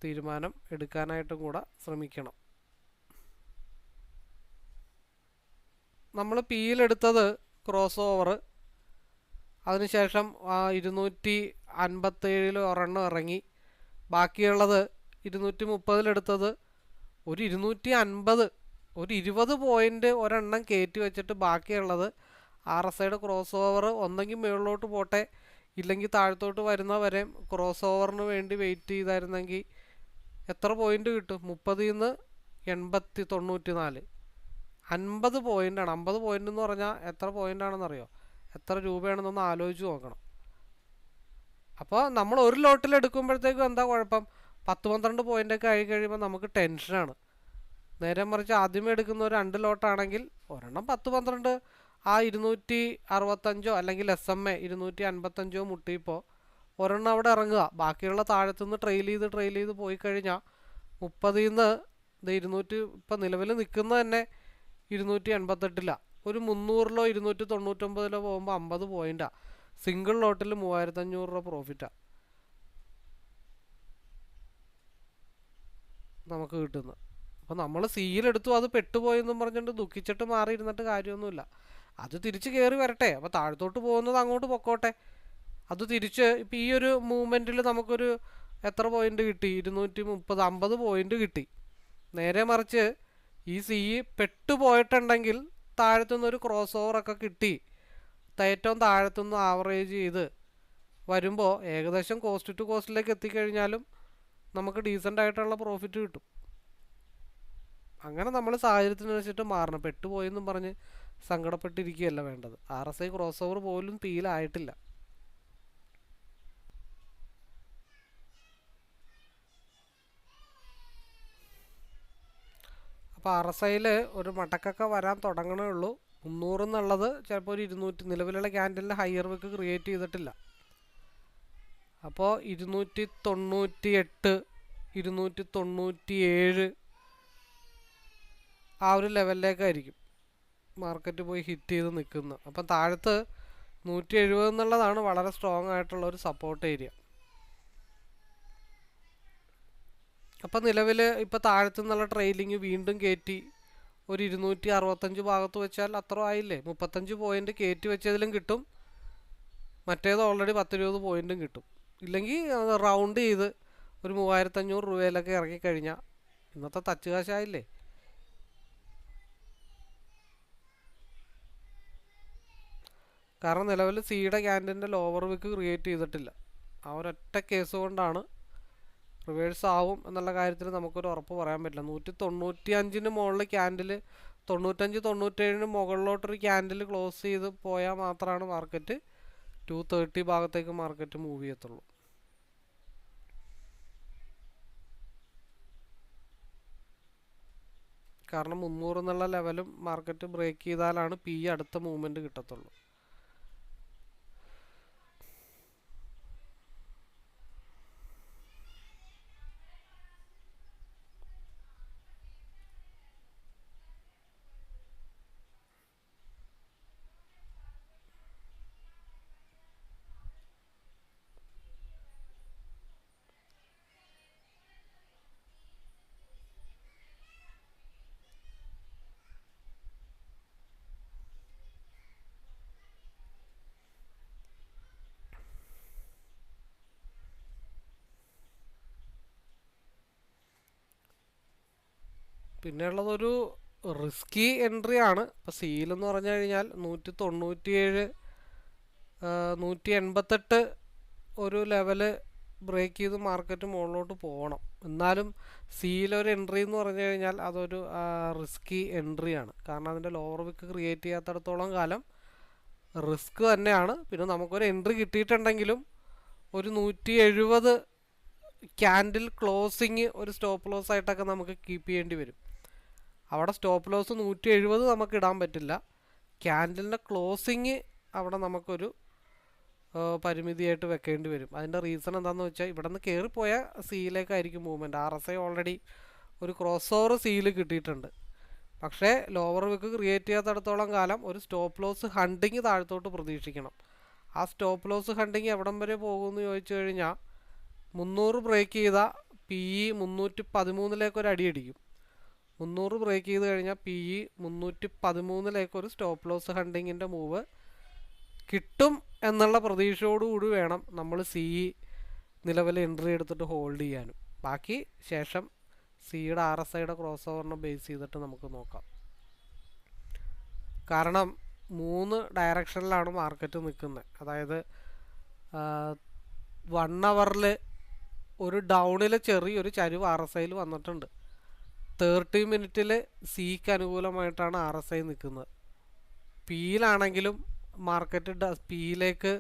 തീരുമാനം എടുക്കാനായിട്ടും കൂടെ ശ്രമിക്കണം. നമ്മൾ പിയിലെടുത്തത് ക്രോസ് ഓവർ, അതിനുശേഷം 257 ഒരെണ്ണം ഇറങ്ങി. ബാക്കിയുള്ളത് 230 ഒരു 250, ഒരു 20 പോയിൻ്റ് ഒരെണ്ണം കയറ്റി വെച്ചിട്ട് ബാക്കിയുള്ളത് RSIയുടെ ക്രോസ് ഓവർ ഒന്നെങ്കിൽ മുകളിലോട്ട് പോട്ടെ, ഇല്ലെങ്കിൽ താഴത്തോട്ട് വരുന്നവരെ ക്രോസ് ഓവറിന് വേണ്ടി വെയിറ്റ് ചെയ്തായിരുന്നെങ്കിൽ എത്ര പോയിൻ്റ് കിട്ടും? 30 നിന്ന് 80, 94, 50 പോയിൻ്റാണ്. 50 പോയിൻ്റ് എന്ന് പറഞ്ഞാൽ എത്ര പോയിൻ്റാണെന്നറിയോ? എത്ര രൂപയാണെന്നൊന്ന് ആലോചിച്ച് നോക്കണം. അപ്പോൾ നമ്മൾ ഒരു ലോട്ടിൽ എടുക്കുമ്പോഴത്തേക്കും എന്താ കുഴപ്പം? 10-12 പോയിൻ്റൊക്കെ ആയി കഴിയുമ്പോൾ നമുക്ക് ടെൻഷനാണ്. നേരെ മറിച്ച് ആദ്യമേ എടുക്കുന്ന ഒരു 2 ലോട്ടാണെങ്കിൽ ഒരെണ്ണം 10-12 ആ 265 അല്ലെങ്കിൽ SMA 255 മുട്ടിയപ്പോൾ ഒരെണ്ണം അവിടെ ഇറങ്ങുക. ബാക്കിയുള്ള താഴത്തുനിന്ന് ട്രെയിൽ ചെയ്ത് പോയി കഴിഞ്ഞാൽ 30 നിന്ന് 200 ഇപ്പം നിലവിൽ നിൽക്കുന്നത് തന്നെ 288 ഒരു 300 299 പോകുമ്പോൾ 50 പോയിൻ്റാണ്. സിംഗിൾ ലോട്ടിൽ 3500 രൂപ പ്രോഫിറ്റാണ് നമുക്ക് കിട്ടുന്നത്. അപ്പോൾ നമ്മൾ സിയിലെടുത്തു, അത് പെട്ടുപോയെന്നും പറഞ്ഞുകൊണ്ട് ദുഃഖിച്ചിട്ട് മാറി ഇരുന്നിട്ട് കാര്യമൊന്നുമില്ല. അത് തിരിച്ച് കയറി വരട്ടെ. അപ്പോൾ താഴത്തോട്ട് പോകുന്നത് അങ്ങോട്ട് പൊക്കോട്ടെ. അത് തിരിച്ച് ഇപ്പം ഈ ഒരു മൂവ്മെൻറ്റിൽ നമുക്കൊരു എത്ര പോയിൻ്റ് കിട്ടി? 230, 50 പോയിൻ്റ് കിട്ടി. നേരെ മറിച്ച് ഈ പെട്ടുപോയിട്ടുണ്ടെങ്കിൽ താഴത്തുനിന്നൊരു ക്രോസ് ഓവറൊക്കെ കിട്ടി ഏറ്റവും താഴത്തുനിന്ന് ആവറേജ് ചെയ്ത് വരുമ്പോൾ ഏകദേശം കോസ്റ്റ് ടു കോസ്റ്റിലേക്ക് എത്തിക്കഴിഞ്ഞാലും നമുക്ക് ഡീസൻ്റ് ആയിട്ടുള്ള പ്രോഫിറ്റ് കിട്ടും. അങ്ങനെ നമ്മൾ സാഹചര്യത്തിനനുസരിച്ചിട്ട് മാറണം. പെട്ടുപോയെന്നും പറഞ്ഞ് സങ്കടപ്പെട്ടിരിക്കുകയല്ല വേണ്ടത്. RSI ക്രോസ് ഓവർ പോലും പീലായിട്ടില്ല. അപ്പോൾ RSIയിൽ ഒരു മടക്കൊക്കെ വരാൻ തുടങ്ങണേ ഉള്ളൂ. 300 എന്നുള്ളത് ചിലപ്പോൾ ഒരു 200, നിലവിലുള്ള ക്യാൻഡലിൻ്റെ ഹയർ വിക്ക് ക്രിയേറ്റ് ചെയ്തിട്ടില്ല. അപ്പോൾ 298, 297 ആ ഒരു ലെവലിലേക്കായിരിക്കും മാർക്കറ്റ് പോയി ഹിറ്റ് ചെയ്ത് നിൽക്കുന്നത്. അപ്പം താഴത്ത് 170 എന്നുള്ളതാണ് വളരെ സ്ട്രോങ് ആയിട്ടുള്ള ഒരു സപ്പോർട്ട് ഏരിയ. അപ്പം നിലവിൽ ഇപ്പോൾ താഴത്തു നിന്നുള്ള ട്രെയിലിങ് വീണ്ടും കയറ്റി ഒരു 265 ഭാഗത്ത് വെച്ചാൽ അത്ര ആയില്ലേ. 35 പോയിന്റ് കയറ്റി വെച്ചതിലും കിട്ടും, മറ്റേത് ഓൾറെഡി 10-20 പോയിന്റും കിട്ടും. ഇല്ലെങ്കിൽ റൗണ്ട് ചെയ്ത് ഒരു 3500 രൂപയിലൊക്കെ ഇറങ്ങിക്കഴിഞ്ഞാൽ ഇന്നത്തെ തച്ചുകാശായില്ലേ. കാരണം നിലവിൽ സിയുടെ ക്യാൻഡിൻ്റെ ലോവർ വിക്ക് ക്രിയേറ്റ് ചെയ്തിട്ടില്ല. ആ ഒരൊറ്റ കേസ് കൊണ്ടാണ് റിവേഴ്സ് ആവും എന്നുള്ള കാര്യത്തിൽ നമുക്കൊരു ഉറപ്പ് പറയാൻ പറ്റില്ല. 195 മുകളിൽ ക്യാൻഡിൽ 95-97 മുകളിലോട്ടൊരു ക്യാൻഡിൽ ക്ലോസ് ചെയ്ത് പോയാൽ മാത്രമാണ് മാർക്കറ്റ് 230 ഭാഗത്തേക്ക് മാർക്കറ്റ് മൂവ് ചെയ്യത്തുള്ളൂ. കാരണം 300 എന്നുള്ള ലെവലും മാർക്കറ്റ് ബ്രേക്ക് ചെയ്താലാണ് അടുത്ത മൂവ്മെൻറ്റ് കിട്ടത്തുള്ളൂ. പിന്നെയുള്ളതൊരു റിസ്കി എൻട്രി ആണ്. ഇപ്പോൾ സീലെന്ന് പറഞ്ഞു കഴിഞ്ഞാൽ 197, 188 ഒരു ലെവല് ബ്രേക്ക് ചെയ്ത് മാർക്കറ്റ് മുകളിലോട്ട് പോകണം. എന്നാലും സിയിലൊരു എൻട്രി എന്ന് പറഞ്ഞു കഴിഞ്ഞാൽ അതൊരു റിസ്കി എൻട്രി ആണ്. കാരണം അതിൻ്റെ ലോവർ വിക്ക് ക്രിയേറ്റ് ചെയ്യാത്തടത്തോളം കാലം റിസ്ക് തന്നെയാണ്. പിന്നെ നമുക്കൊരു എൻട്രി കിട്ടിയിട്ടുണ്ടെങ്കിലും ഒരു 170 ക്യാൻഡിൽ ക്ലോസിങ് ഒരു സ്റ്റോപ്പ് ലോസ് ആയിട്ടൊക്കെ നമുക്ക് കീപ്പ് ചെയ്യേണ്ടി വരും. അവിടെ സ്റ്റോപ്പ് ലോസ് 170 നമുക്ക് ഇടാൻ പറ്റില്ല. ക്യാൻഡിലിൻ്റെ ക്ലോസിങ് അവിടെ നമുക്കൊരു പരിമിതിയായിട്ട് വെക്കേണ്ടി വരും. അതിൻ്റെ റീസൺ എന്താണെന്ന് വെച്ചാൽ ഇവിടെ നിന്ന് കയറിപ്പോയ സിയിലേക്കായിരിക്കും മൂവ്മെൻറ്റ്. RSI ഓൾറെഡി ഒരു ക്രോസ് ഓവർ സിയിൽ കിട്ടിയിട്ടുണ്ട്. പക്ഷേ ലോവർ വിക്ക് ക്രിയേറ്റ് ചെയ്യാത്തടത്തോളം കാലം ഒരു സ്റ്റോപ്പ് ലോസ് ഹണ്ടിങ് താഴത്തോട്ട് പ്രതീക്ഷിക്കണം. ആ സ്റ്റോപ്പ് ലോസ് ഹണ്ടിങ് എവിടം വരെ പോകുമെന്ന് ചോദിച്ചു കഴിഞ്ഞാൽ 300 ബ്രേക്ക് ചെയ്താൽ PE 313 ഒരു അടി അടിക്കും. 300 ബ്രേക്ക് ചെയ്ത് കഴിഞ്ഞാൽ PE 313 ഒരു സ്റ്റോപ്പ് ലോസ് ഹണ്ടിങ്ങിൻ്റെ മൂവ് കിട്ടും എന്നുള്ള പ്രതീക്ഷയോടുകൂടി വേണം നമ്മൾ നിലവിൽ എൻട്രി എടുത്തിട്ട് ഹോൾഡ് ചെയ്യാനും. ബാക്കി ശേഷം സിയുടെ RSIയുടെ ക്രോസ് ഓവറിനെ ബേസ് ചെയ്തിട്ട് നമുക്ക് നോക്കാം. കാരണം 3 ഡയറക്ഷനിലാണ് മാർക്കറ്റ് നിൽക്കുന്നത്. അതായത് 1 അവറിൽ ഒരു ഡൗണിൽ ചെറിയൊരു ചരിവ് RSIയിൽ വന്നിട്ടുണ്ട്. 30 മിനിറ്റിൽ സിക്ക് അനുകൂലമായിട്ടാണ് RSI നിൽക്കുന്നത്. പിയിലാണെങ്കിലും മാർക്കറ്റ് പിയിലേക്ക്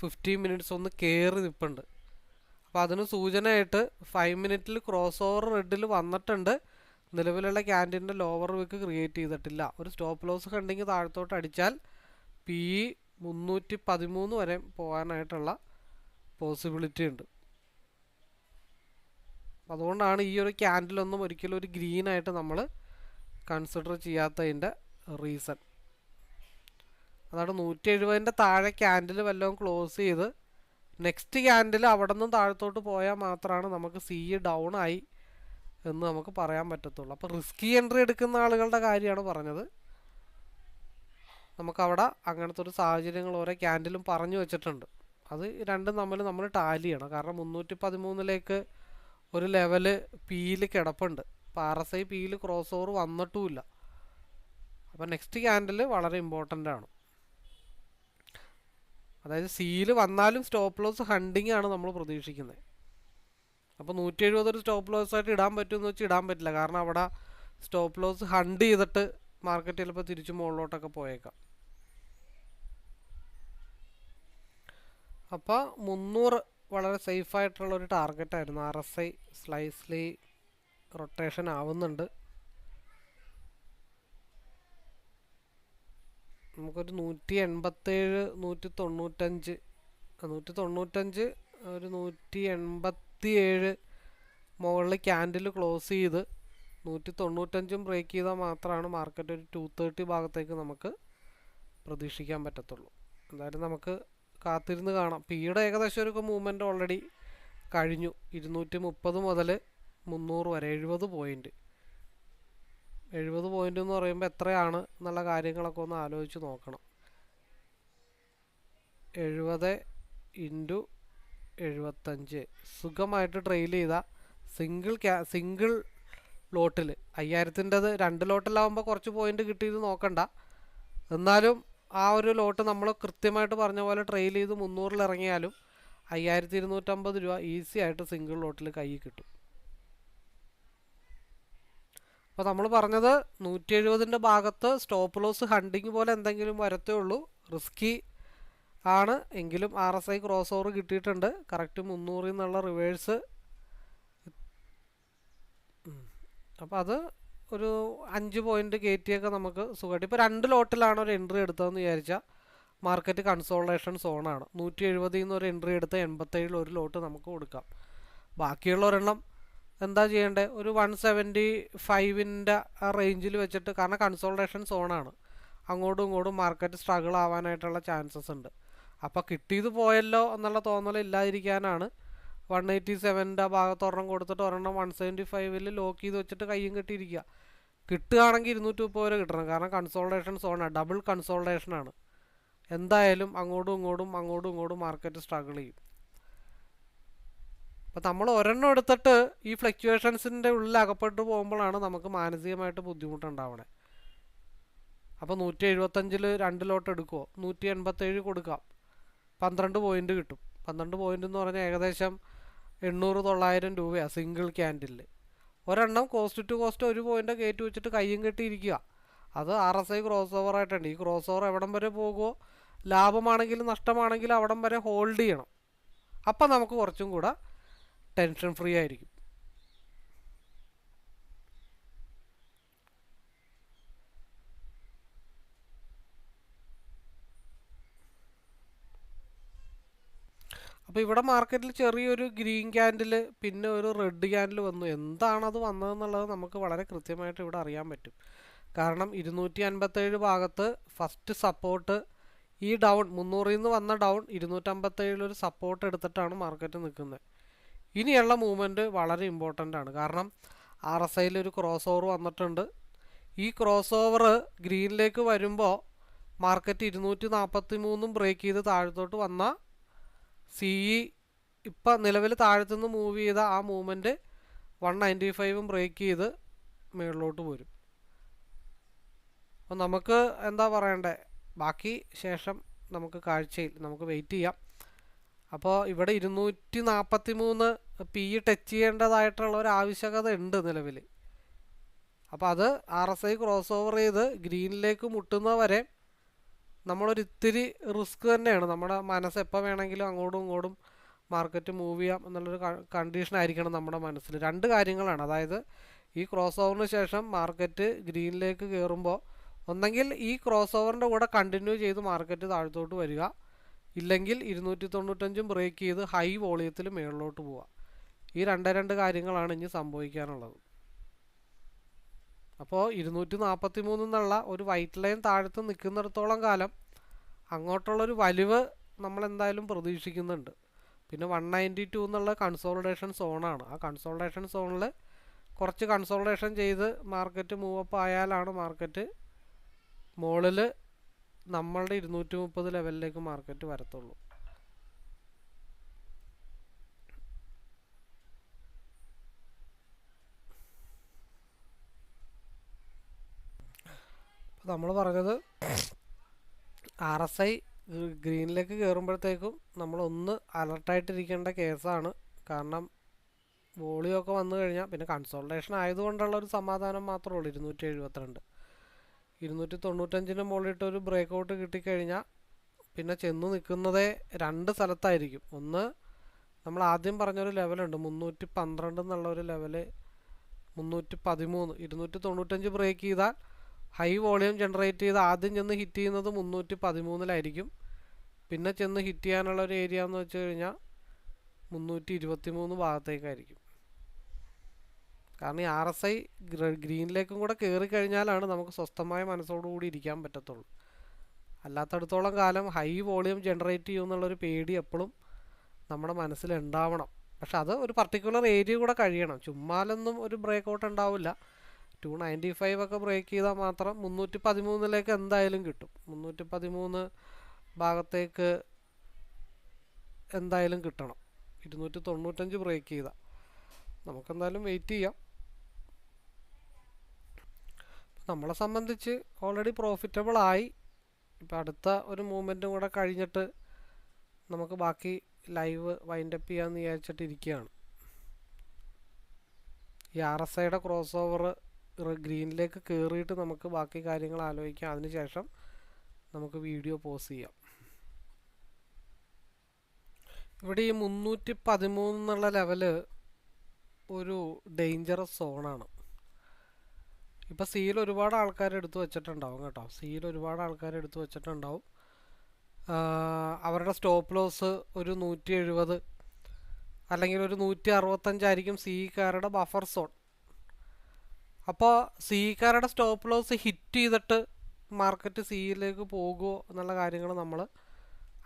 15 മിനിറ്റ്സ് ഒന്ന് കയറി നിൽപ്പുണ്ട്. അപ്പോൾ അതിന് സൂചനയായിട്ട് 5 മിനിറ്റിൽ ക്രോസ് ഓവർ റെഡിൽ വന്നിട്ടുണ്ട്. നിലവിലുള്ള ക്യാൻഡിൻ്റെ ലോവർ വിക്ക് ക്രിയേറ്റ് ചെയ്തിട്ടില്ല. ഒരു സ്റ്റോപ്പ് ലോസ് കണ്ടെങ്കിൽ താഴത്തോട്ട് അടിച്ചാൽ PE 313 വരെ പോകാനായിട്ടുള്ള പോസിബിലിറ്റി ഉണ്ട്. അതുകൊണ്ടാണ് ഈ ഒരു ക്യാൻഡിലൊന്നും ഒരിക്കലും ഒരു ഗ്രീനായിട്ട് നമ്മൾ കൺസിഡർ ചെയ്യാത്തതിൻ്റെ റീസൺ. അതാണ് 170 താഴെ ക്യാൻഡിൽ വല്ലതും ക്ലോസ് ചെയ്ത് നെക്സ്റ്റ് ക്യാൻഡിൽ അവിടെ നിന്നും താഴത്തോട്ട് പോയാൽ മാത്രമാണ് നമുക്ക് ഡൗൺ ആയി എന്ന് നമുക്ക് പറയാൻ പറ്റത്തുള്ളൂ. അപ്പോൾ റിസ്കി എൻട്രി എടുക്കുന്ന ആളുകളുടെ കാര്യമാണ് പറഞ്ഞത്. നമുക്കവിടെ അങ്ങനത്തെ ഒരു സാഹചര്യങ്ങൾ ഓരോ ക്യാൻഡിലും പറഞ്ഞു വെച്ചിട്ടുണ്ട്. അത് രണ്ടും നമ്മൾ ടാലി ചെയ്യണം. കാരണം 313 ഒരു ലെവല് പിയിൽ കിടപ്പുണ്ട്. അപ്പോൾ RSI പിയിൽ ക്രോസ് ഓവർ വന്നിട്ടുമില്ല. അപ്പോൾ നെക്സ്റ്റ് ക്യാൻഡിൽ വളരെ ഇമ്പോർട്ടൻ്റ് ആണ്. അതായത് സീല് വന്നാലും സ്റ്റോപ്പ് ലോസ് ഹണ്ടിങ് ആണ് നമ്മൾ പ്രതീക്ഷിക്കുന്നത്. അപ്പോൾ 170 ഒരു സ്റ്റോപ്പ് ലോസ് ആയിട്ട് ഇടാൻ പറ്റുമെന്ന് വെച്ചാൽ ഇടാൻ പറ്റില്ല. കാരണം അവിടെ സ്റ്റോപ്പ് ലോസ് ഹണ്ട് ചെയ്തിട്ട് മാർക്കറ്റ് ചിലപ്പോൾ തിരിച്ച് മുകളിലോട്ടൊക്കെ പോയേക്കാം. അപ്പോൾ 300 വളരെ സേഫായിട്ടുള്ള ഒരു ടാർഗറ്റായിരുന്നു. RSI സ്ലൈസ്ലി റൊട്ടേഷൻ ആവുന്നുണ്ട്. നമുക്കൊരു 187, 195, 195, ഒരു 187 മുകളിൽ ക്യാൻഡിൽ ക്ലോസ് ചെയ്ത് 195 ബ്രേക്ക് ചെയ്താൽ മാത്രമാണ് മാർക്കറ്റ് ഒരു 230 ഭാഗത്തേക്ക് നമുക്ക് പ്രതീക്ഷിക്കാൻ പറ്റത്തുള്ളൂ. എന്തായാലും നമുക്ക് കാത്തിരുന്ന് കാണാം. പിയുടെ ഏകദേശം ഒരു മൂവ്മെൻറ്റ് ഓൾറെഡി കഴിഞ്ഞു. 230 മുതൽ 300 വരെ 70 പോയിൻറ്റ്. 70 പോയിൻ്റ് എന്ന് പറയുമ്പോൾ എത്രയാണ് എന്നുള്ള കാര്യങ്ങളൊക്കെ ഒന്ന് ആലോചിച്ച് നോക്കണം. 70 ഇൻറ്റു 75 സുഖമായിട്ട് ട്രെയിൽ ചെയ്ത സിംഗിൾ ലോട്ടിൽ 5000-ൻ്റെത് 2 ലോട്ടിലാവുമ്പോൾ കുറച്ച് പോയിൻ്റ് കിട്ടിയത് നോക്കണ്ട. എന്നാലും ആ ഒരു ലോട്ട് നമ്മൾ കൃത്യമായിട്ട് പറഞ്ഞ പോലെ ട്രെയിൽ ചെയ്ത് 300-ൽ ഇറങ്ങിയാലും 5250 രൂപ ഈസി ആയിട്ട് സിംഗിൾ ലോട്ടിൽ കയ്യിൽ കിട്ടും. അപ്പോൾ നമ്മൾ പറഞ്ഞത് 170-ൻ്റെ ഭാഗത്ത് സ്റ്റോപ്പ് ലോസ് ഹണ്ടിങ് പോലെ എന്തെങ്കിലും വരത്തേ ഉള്ളൂ. റിസ്കി ആണ് എങ്കിലും RSI ക്രോസ് ഓവർ കിട്ടിയിട്ടുണ്ട്. കറക്റ്റ് 300-ൽ നിന്നുള്ള റിവേഴ്സ്. അപ്പോൾ അത് ഒരു 5 പോയിൻ്റ് കയറ്റിയൊക്കെ നമുക്ക് സുഖമായിട്ട്. ഇപ്പോൾ 2 ലോട്ടിലാണ് ഒരു എൻട്രി എടുത്തതെന്ന് വിചാരിച്ചാൽ മാർക്കറ്റ് കൺസോൾട്ടേഷൻ സോണാണ്. 170-ൽ നിന്ന് ഒരു എൻട്രി എടുത്ത് 87-ൽ ഒരു ലോട്ട് നമുക്ക് കൊടുക്കാം. ബാക്കിയുള്ള ഒരെണ്ണം എന്താ ചെയ്യേണ്ടത്, ഒരു 175-ൻ്റെ ആ റേഞ്ചിൽ വെച്ചിട്ട്, കാരണം കൺസോൾട്ടേഷൻ സോണാണ്, അങ്ങോട്ടും ഇങ്ങോട്ടും മാർക്കറ്റ് സ്ട്രഗിൾ ആവാനായിട്ടുള്ള ചാൻസസ് ഉണ്ട്. അപ്പോൾ കിട്ടിയത് പോയല്ലോ എന്നുള്ള തോന്നൽ ഇല്ലാതിരിക്കാനാണ് 187-ൻ്റെ ഭാഗത്ത് ഒരെണ്ണം കൊടുത്തിട്ട് ഒരെണ്ണം 175-ൽ ലോക്ക് ചെയ്ത് വെച്ചിട്ട് കയ്യും കെട്ടിയിരിക്കുക. കിട്ടുകയാണെങ്കിൽ 230 വരെ കിട്ടണം. കാരണം കൺസോൾട്ടേഷൻ സോണാണ്, ഡബിൾ കൺസോൾട്ടേഷനാണ്. എന്തായാലും അങ്ങോട്ടും ഇങ്ങോട്ടും മാർക്കറ്റ് സ്ട്രഗിൾ ചെയ്യും. അപ്പോൾ നമ്മൾ ഒരെണ്ണം എടുത്തിട്ട് ഈ ഫ്ലക്ച്വേഷൻസിൻ്റെ ഉള്ളിൽ അകപ്പെട്ട് പോകുമ്പോഴാണ് നമുക്ക് മാനസികമായിട്ട് ബുദ്ധിമുട്ടുണ്ടാവണേ. അപ്പോൾ 175-ൽ 2 ലോട്ട് എടുക്കുമോ, 187 കൊടുക്കാം, 12 പോയിൻ്റ് കിട്ടും. 12 പോയിൻ്റ് എന്ന് പറഞ്ഞാൽ ഏകദേശം 800-900 രൂപയാണ് സിംഗിൾ ക്യാൻഡിലിൽ. ഒരെണ്ണം കോസ്റ്റ് ടു കോസ്റ്റ് 1 പോയിൻ്റ് കയറ്റി വെച്ചിട്ട് കയ്യും കെട്ടിയിരിക്കുക. അത് RSI ക്രോസ് ഓവർ ആയിട്ടുണ്ട്. ഈ ക്രോസ് ഓവർ എവിടം വരെ പോകുമോ, ലാഭമാണെങ്കിലും നഷ്ടമാണെങ്കിലും അവിടം വരെ ഹോൾഡ് ചെയ്യണം. അപ്പം നമുക്ക് കുറച്ചും കൂടെ ടെൻഷൻ ഫ്രീ ആയിരിക്കും. അപ്പോൾ ഇവിടെ മാർക്കറ്റിൽ ചെറിയൊരു ഗ്രീൻ ക്യാൻഡിൽ പിന്നെ ഒരു റെഡ് ക്യാൻഡിൽ വന്നു. എന്താണത് വന്നതെന്നുള്ളത് നമുക്ക് വളരെ കൃത്യമായിട്ട് ഇവിടെ അറിയാൻ പറ്റും. കാരണം 257 ഭാഗത്ത് ഫസ്റ്റ് സപ്പോർട്ട് ഈ ഡൗൺ 300-ൽ നിന്ന് വന്ന ഡൗൺ 257 ഒരു സപ്പോർട്ട് എടുത്തിട്ടാണ് മാർക്കറ്റ് നിൽക്കുന്നത്. ഇനിയുള്ള മൂവ്മെൻറ്റ് വളരെ ഇമ്പോർട്ടൻ്റ് ആണ്. കാരണം RSIയിൽ ഒരു ക്രോസ് ഓവർ വന്നിട്ടുണ്ട്. ഈ ക്രോസ് ഓവർ ഗ്രീനിലേക്ക് വരുമ്പോൾ മാർക്കറ്റ് 243 ബ്രേക്ക് ചെയ്ത് താഴത്തോട്ട് വന്ന CE ഇപ്പം നിലവിൽ താഴത്തുനിന്ന് മൂവ് ചെയ്ത ആ മൂവ്മെൻറ്റ് 195 ബ്രേക്ക് ചെയ്ത് മുകളിലോട്ട് പോരും. അപ്പോൾ നമുക്ക് എന്താ പറയണ്ടേ, ബാക്കി ശേഷം നമുക്ക് കാഴ്ചയിൽ നമുക്ക് വെയിറ്റ് ചെയ്യാം. അപ്പോൾ ഇവിടെ 243 PE ടച്ച് ചെയ്യേണ്ടതായിട്ടുള്ള ഒരു ആവശ്യകത ഉണ്ട് നിലവിൽ. അപ്പോൾ അത് RSI ക്രോസ് ഓവർ ചെയ്ത് ഗ്രീനിലേക്ക് മുട്ടുന്നവരെ നമ്മളൊരു ഇത്തിരി റിസ്ക് തന്നെയാണ്. നമ്മുടെ മനസ്സ് എപ്പോൾ വേണമെങ്കിലും അങ്ങോട്ടും ഇങ്ങോട്ടും മാർക്കറ്റ് മൂവ് ചെയ്യാം എന്നുള്ളൊരു കണ്ടീഷൻ ആയിരിക്കണം നമ്മുടെ മനസ്സിൽ. 2 കാര്യങ്ങളാണ്. അതായത് ഈ ക്രോസ് ഓവറിന് ശേഷം മാർക്കറ്റ് ഗ്രീനിലേക്ക് കയറുമ്പോൾ ഒന്നെങ്കിൽ ഈ ക്രോസ് ഓവറിൻ്റെ കൂടെ കണ്ടിന്യൂ ചെയ്ത് മാർക്കറ്റ് താഴത്തോട്ട് വരിക, ഇല്ലെങ്കിൽ 295 ബ്രേക്ക് ചെയ്ത് ഹൈ വോളിയത്തിൽ മുകളിലോട്ട് പോവുക. ഈ 2 കാര്യങ്ങളാണ് ഇനി സംഭവിക്കാനുള്ളത്. അപ്പോൾ 243 എന്നുള്ള ഒരു വൈറ്റ് ലൈൻ താഴത്ത് നിൽക്കുന്നിടത്തോളം കാലം അങ്ങോട്ടുള്ളൊരു വലിവ് നമ്മളെന്തായാലും പ്രതീക്ഷിക്കുന്നുണ്ട്. പിന്നെ 192 എന്നുള്ള കൺസോൾട്ടേഷൻ സോണാണ്. ആ കൺസോൾട്ടേഷൻ സോണിൽ കുറച്ച് കൺസോൾട്ടേഷൻ ചെയ്ത് മാർക്കറ്റ് മൂവപ്പ് ആയാലാണ് മാർക്കറ്റ് മുകളിൽ നമ്മളുടെ 230 ലെവലിലേക്ക് മാർക്കറ്റ് വരത്തുള്ളൂ. നമ്മൾ പറഞ്ഞത് RSI ഗ്രീനിലേക്ക് കയറുമ്പോഴത്തേക്കും നമ്മളൊന്ന് അലർട്ടായിട്ടിരിക്കേണ്ട കേസാണ്. കാരണം വോളിയൊക്കെ വന്നു കഴിഞ്ഞാൽ പിന്നെ കൺസോൾട്ടേഷൻ ആയതുകൊണ്ടുള്ള ഒരു സമാധാനം മാത്രമേ ഉള്ളൂ. 272 295 മുകളിലിട്ട് ഒരു ബ്രേക്ക് ഔട്ട് കിട്ടിക്കഴിഞ്ഞാൽ പിന്നെ ചെന്ന് നിൽക്കുന്നതേ രണ്ട് സ്ഥലത്തായിരിക്കും. ഒന്ന് നമ്മൾ ആദ്യം പറഞ്ഞൊരു ലെവലുണ്ട് 312 എന്നുള്ള ഒരു ലെവല്, 313. 295 ബ്രേക്ക് ചെയ്താൽ ഹൈ വോളിയം ജനറേറ്റ് ചെയ്ത് ആദ്യം ചെന്ന് ഹിറ്റ് ചെയ്യുന്നത് 313-ലായിരിക്കും. പിന്നെ ചെന്ന് ഹിറ്റ് ചെയ്യാനുള്ള ഒരു ഏരിയ എന്ന് വെച്ച് കഴിഞ്ഞാൽ 323 ഭാഗത്തേക്കായിരിക്കും. കാരണം ഈ RSI ഗ്രീനിലേക്കും കൂടെ കയറി കഴിഞ്ഞാലാണ് നമുക്ക് സ്വസ്ഥമായ മനസ്സോടുകൂടി ഇരിക്കാൻ പറ്റത്തുള്ളൂ. അല്ലാത്തടത്തോളം കാലം ഹൈ വോളിയം ജനറേറ്റ് ചെയ്യുമെന്നുള്ളൊരു പേടി എപ്പോഴും നമ്മുടെ മനസ്സിലുണ്ടാവണം. പക്ഷെ അത് ഒരു പർട്ടിക്കുലർ ഏരിയ കൂടെ കഴിയണം. ചുമ്മാലൊന്നും ഒരു ബ്രേക്ക് ഔട്ട് ഉണ്ടാവില്ല. 295 ഒക്കെ ബ്രേക്ക് ചെയ്താൽ മാത്രം 313-ലേക്ക് എന്തായാലും കിട്ടും. 313 ഭാഗത്തേക്ക് എന്തായാലും കിട്ടണം. 295 ബ്രേക്ക് ചെയ്താൽ നമുക്കെന്തായാലും വെയിറ്റ് ചെയ്യാം. നമ്മളെ സംബന്ധിച്ച് ഓൾറെഡി പ്രോഫിറ്റബിൾ ആയി. ഇപ്പം അടുത്ത ഒരു മൂവ്മെൻറ്റും കൂടെ കഴിഞ്ഞിട്ട് നമുക്ക് ബാക്കി ലൈവ് വൈൻഡപ്പ് ചെയ്യാമെന്ന് വിചാരിച്ചിട്ടിരിക്കുകയാണ്. ഈ RSIയുടെ ക്രോസ് ഓവർ ഗ്രീനിലേക്ക് കയറിയിട്ട് നമുക്ക് ബാക്കി കാര്യങ്ങൾ ആലോചിക്കാം. അതിനുശേഷം നമുക്ക് വീഡിയോ പോസ് ചെയ്യാം. ഇവിടെ ഈ 313 എന്നുള്ള ലെവല് ഒരു ഡേഞ്ചറസ് സോണാണ്. ഇപ്പം സിയിൽ ഒരുപാട് ആൾക്കാർ എടുത്തു വെച്ചിട്ടുണ്ടാവും കേട്ടോ. സിയിൽ ഒരുപാട് ആൾക്കാർ എടുത്തു വെച്ചിട്ടുണ്ടാവും. അവരുടെ സ്റ്റോപ്പ് ലോസ് ഒരു 170 അല്ലെങ്കിൽ ഒരു 165 ആയിരിക്കും സിക്കാരുടെ ബഫർ സോൺ. അപ്പോൾ സിക്കാരുടെ സ്റ്റോപ്പ് ലോസ് ഹിറ്റ് ചെയ്തിട്ട് മാർക്കറ്റ് സിയിലേക്ക് പോകുമോ എന്നുള്ള കാര്യങ്ങൾ നമ്മൾ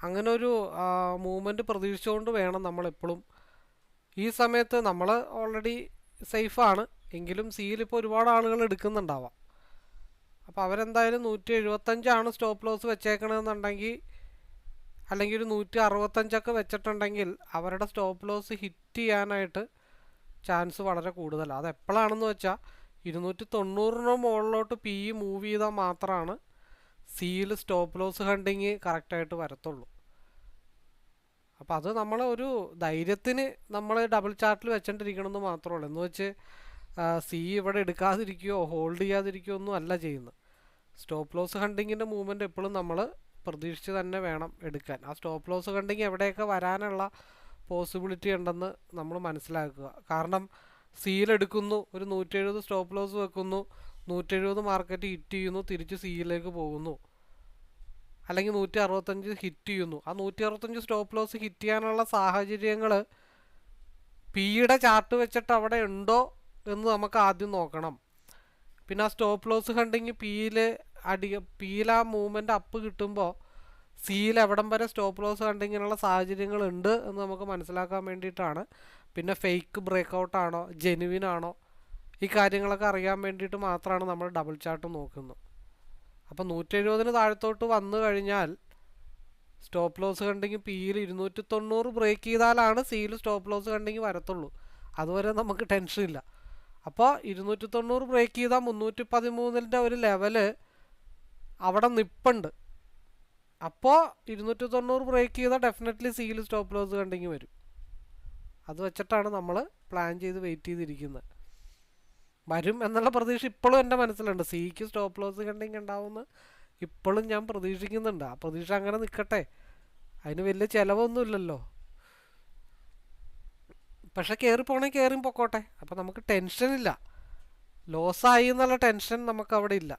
അങ്ങനെ ഒരു മൂവ്മെൻറ്റ് പ്രതീക്ഷിച്ചുകൊണ്ട് വേണം നമ്മളെപ്പോഴും. ഈ സമയത്ത് നമ്മൾ ഓൾറെഡി സേഫാണ് എങ്കിലും സിയിൽ ഇപ്പോൾ ഒരുപാട് ആളുകൾ എടുക്കുന്നുണ്ടാവാം. അപ്പോൾ അവരെന്തായാലും 175 സ്റ്റോപ്പ് ലോസ് വെച്ചേക്കണമെന്നുണ്ടെങ്കിൽ, അല്ലെങ്കിൽ ഒരു 165 വെച്ചിട്ടുണ്ടെങ്കിൽ അവരുടെ സ്റ്റോപ്പ് ലോസ് ഹിറ്റ് ചെയ്യാനായിട്ട് ചാൻസ് വളരെ കൂടുതലാണ്. അത് എപ്പോഴാണെന്ന് വെച്ചാൽ 290 മുകളിലോട്ട് PE മൂവ് ചെയ്താൽ മാത്രമാണ് സിയിൽ സ്റ്റോപ്പ് ലോസ് ഹണ്ടിങ് കറക്റ്റായിട്ട് വരത്തുള്ളൂ. അപ്പോൾ അത് നമ്മൾ ഒരു ധൈര്യത്തിന് നമ്മൾ ഡബിൾ ചാർട്ടിൽ വെച്ചിട്ടിരിക്കണമെന്ന് മാത്രമേ ഉള്ളൂ. എന്ന് വെച്ച് സി ഇവിടെ എടുക്കാതിരിക്കുകയോ ഹോൾഡ് ചെയ്യാതിരിക്കുകയോ ഒന്നും അല്ല ചെയ്യുന്നത്. സ്റ്റോപ്പ് ലോസ് ഹണ്ടിങ്ങിൻ്റെ മൂവ്മെൻറ്റ് എപ്പോഴും നമ്മൾ പ്രതീക്ഷിച്ച് തന്നെ വേണം എടുക്കാൻ. ആ സ്റ്റോപ്പ് ലോസ് ഹണ്ടിങ് എവിടെയൊക്കെ വരാനുള്ള പോസിബിലിറ്റി ഉണ്ടെന്ന് നമ്മൾ മനസ്സിലാക്കുക. കാരണം സിയിലെടുക്കുന്നു, ഒരു 170 സ്റ്റോപ്പ് ലോസ് വെക്കുന്നു, 170 മാർക്കറ്റ് ഹിറ്റ് ചെയ്യുന്നു, തിരിച്ച് സിയിലേക്ക് പോകുന്നു, അല്ലെങ്കിൽ 165 ഹിറ്റ് ചെയ്യുന്നു. ആ 165 സ്റ്റോപ്പ് ലോസ് ഹിറ്റ് ചെയ്യാനുള്ള സാഹചര്യങ്ങൾ പിയുടെ ചാർട്ട് വെച്ചിട്ട് അവിടെ ഉണ്ടോ എന്ന് നമുക്ക് ആദ്യം നോക്കണം. പിന്നെ ആ സ്റ്റോപ്പ് ലോസ് ഹണ്ടിങ് പിയിൽ ആ മൂവ്മെൻറ്റ് അപ്പ് കിട്ടുമ്പോൾ സിയിൽ എവിടം വരെ സ്റ്റോപ്പ് ലോസ് ഹണ്ടിങ്ങിനുള്ള സാഹചര്യങ്ങളുണ്ട് എന്ന് നമുക്ക് മനസ്സിലാക്കാൻ വേണ്ടിയിട്ടാണ്. പിന്നെ ഫേക്ക് ബ്രേക്ക് ഔട്ടാണോ ജെനുവിൻ ആണോ ഈ കാര്യങ്ങളൊക്കെ അറിയാൻ വേണ്ടിയിട്ട് മാത്രമാണ് നമ്മൾ ഡബിൾ ചാർട്ട് നോക്കുന്നത്. അപ്പോൾ 170 താഴത്തോട്ട് വന്നു കഴിഞ്ഞാൽ സ്റ്റോപ്പ് ലോസ് ഹണ്ടിങ് പിയിൽ 290 ബ്രേക്ക് ചെയ്താലാണ് സിയിൽ സ്റ്റോപ്പ് ലോസ് ഹണ്ടിങ് വരത്തുള്ളൂ. അതുവരെ നമുക്ക് ടെൻഷനില്ല. അപ്പോൾ 290 ബ്രേക്ക് ചെയ്താൽ 313 ഒരു ലെവല് അവിടെ നിൽപ്പുണ്ട്. അപ്പോൾ 290 ബ്രേക്ക് ചെയ്താൽ ഡെഫിനറ്റ്ലി സിയിൽ സ്റ്റോപ്പ് ലോസ് ഹണ്ടിങ് വരും. അത് വെച്ചിട്ടാണ് നമ്മൾ പ്ലാൻ ചെയ്ത് വെയിറ്റ് ചെയ്തിരിക്കുന്നത്. വരും എന്നുള്ള പ്രതീക്ഷ ഇപ്പോഴും എൻ്റെ മനസ്സിലുണ്ട്. സിക്ക് സ്റ്റോപ്പ് ലോസ് ഹണ്ടിങ് ഉണ്ടാവുമെന്ന് ഇപ്പോഴും ഞാൻ പ്രതീക്ഷിക്കുന്നുണ്ട്. ആ പ്രതീക്ഷ അങ്ങനെ നിൽക്കട്ടെ, അതിന് വലിയ ചിലവൊന്നുമില്ലല്ലോ. പക്ഷെ കയറിപ്പോണെങ്കിൽ കയറിയും പൊക്കോട്ടെ, അപ്പോൾ നമുക്ക് ടെൻഷനില്ല. ലോസായി എന്നുള്ള ടെൻഷൻ നമുക്കവിടെ ഇല്ല.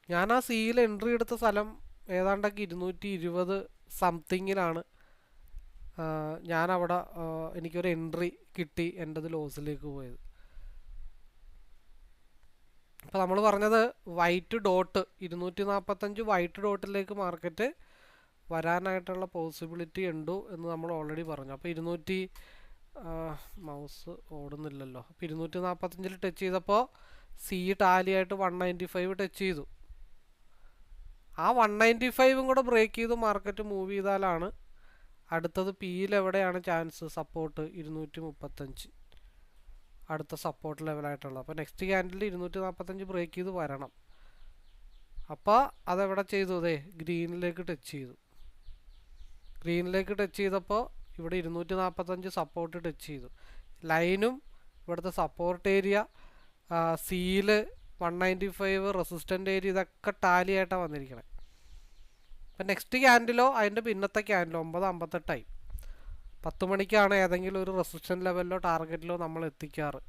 ഞാൻ ആ സിയിൽ എൻട്രി എടുത്ത സ്ഥലം ഏതാണ്ടൊക്കെ 220 സംതിങ്ങിലാണ്. ഞാനവിടെ എനിക്കൊരു എൻട്രി കിട്ടി, എൻ്റെത് ലോസിലേക്ക് പോയത്. അപ്പോൾ നമ്മൾ പറഞ്ഞത് വൈറ്റ് ഡോട്ട് 245 വൈറ്റ് ഡോട്ടിലേക്ക് മാർക്കറ്റ് വരാനായിട്ടുള്ള പോസിബിലിറ്റി ഉണ്ടോ എന്ന് നമ്മൾ ഓൾറെഡി പറഞ്ഞു. അപ്പോൾ മൗസ് ഓടുന്നില്ലല്ലോ. അപ്പോൾ 245 ടച്ച് ചെയ്തപ്പോൾ സി ടാലിയായിട്ട് 195 ടച്ച് ചെയ്തു. ആ 195 കൂടെ ബ്രേക്ക് ചെയ്ത് മാർക്കറ്റ് മൂവ് ചെയ്താലാണ് അടുത്തത് പിയിൽ എവിടെയാണ് ചാൻസ് സപ്പോർട്ട് 235. അടുത്ത സപ്പോർട്ട് ലെവലായിട്ടുള്ളത്. അപ്പോൾ നെക്സ്റ്റ് ക്യാൻഡിൽ 245 ബ്രേക്ക് ചെയ്ത് വരണം. അപ്പോൾ അതെവിടെ ചെയ്തു? അതെ, ഗ്രീനിലേക്ക് ടച്ച് ചെയ്തു. ഗ്രീനിലേക്ക് ടച്ച് ചെയ്തപ്പോൾ ഇവിടെ 245 സപ്പോർട്ട് ടച്ച് ചെയ്തു. ലൈനും ഇവിടുത്തെ support area, seal, 195 resistant area, ഇതൊക്കെ ടാലി ആയിട്ടാണ് വന്നിരിക്കണേ. അപ്പം നെക്സ്റ്റ് ക്യാൻഡിലോ അതിൻ്റെ പിന്നത്തെ ക്യാൻഡിലോ 9:58 10 മണിക്കാണ് ഏതെങ്കിലും ഒരു റെസിസ്റ്റൻറ്റ് ലെവലിലോ ടാർഗറ്റിലോ നമ്മൾ എത്തിക്കാറ്.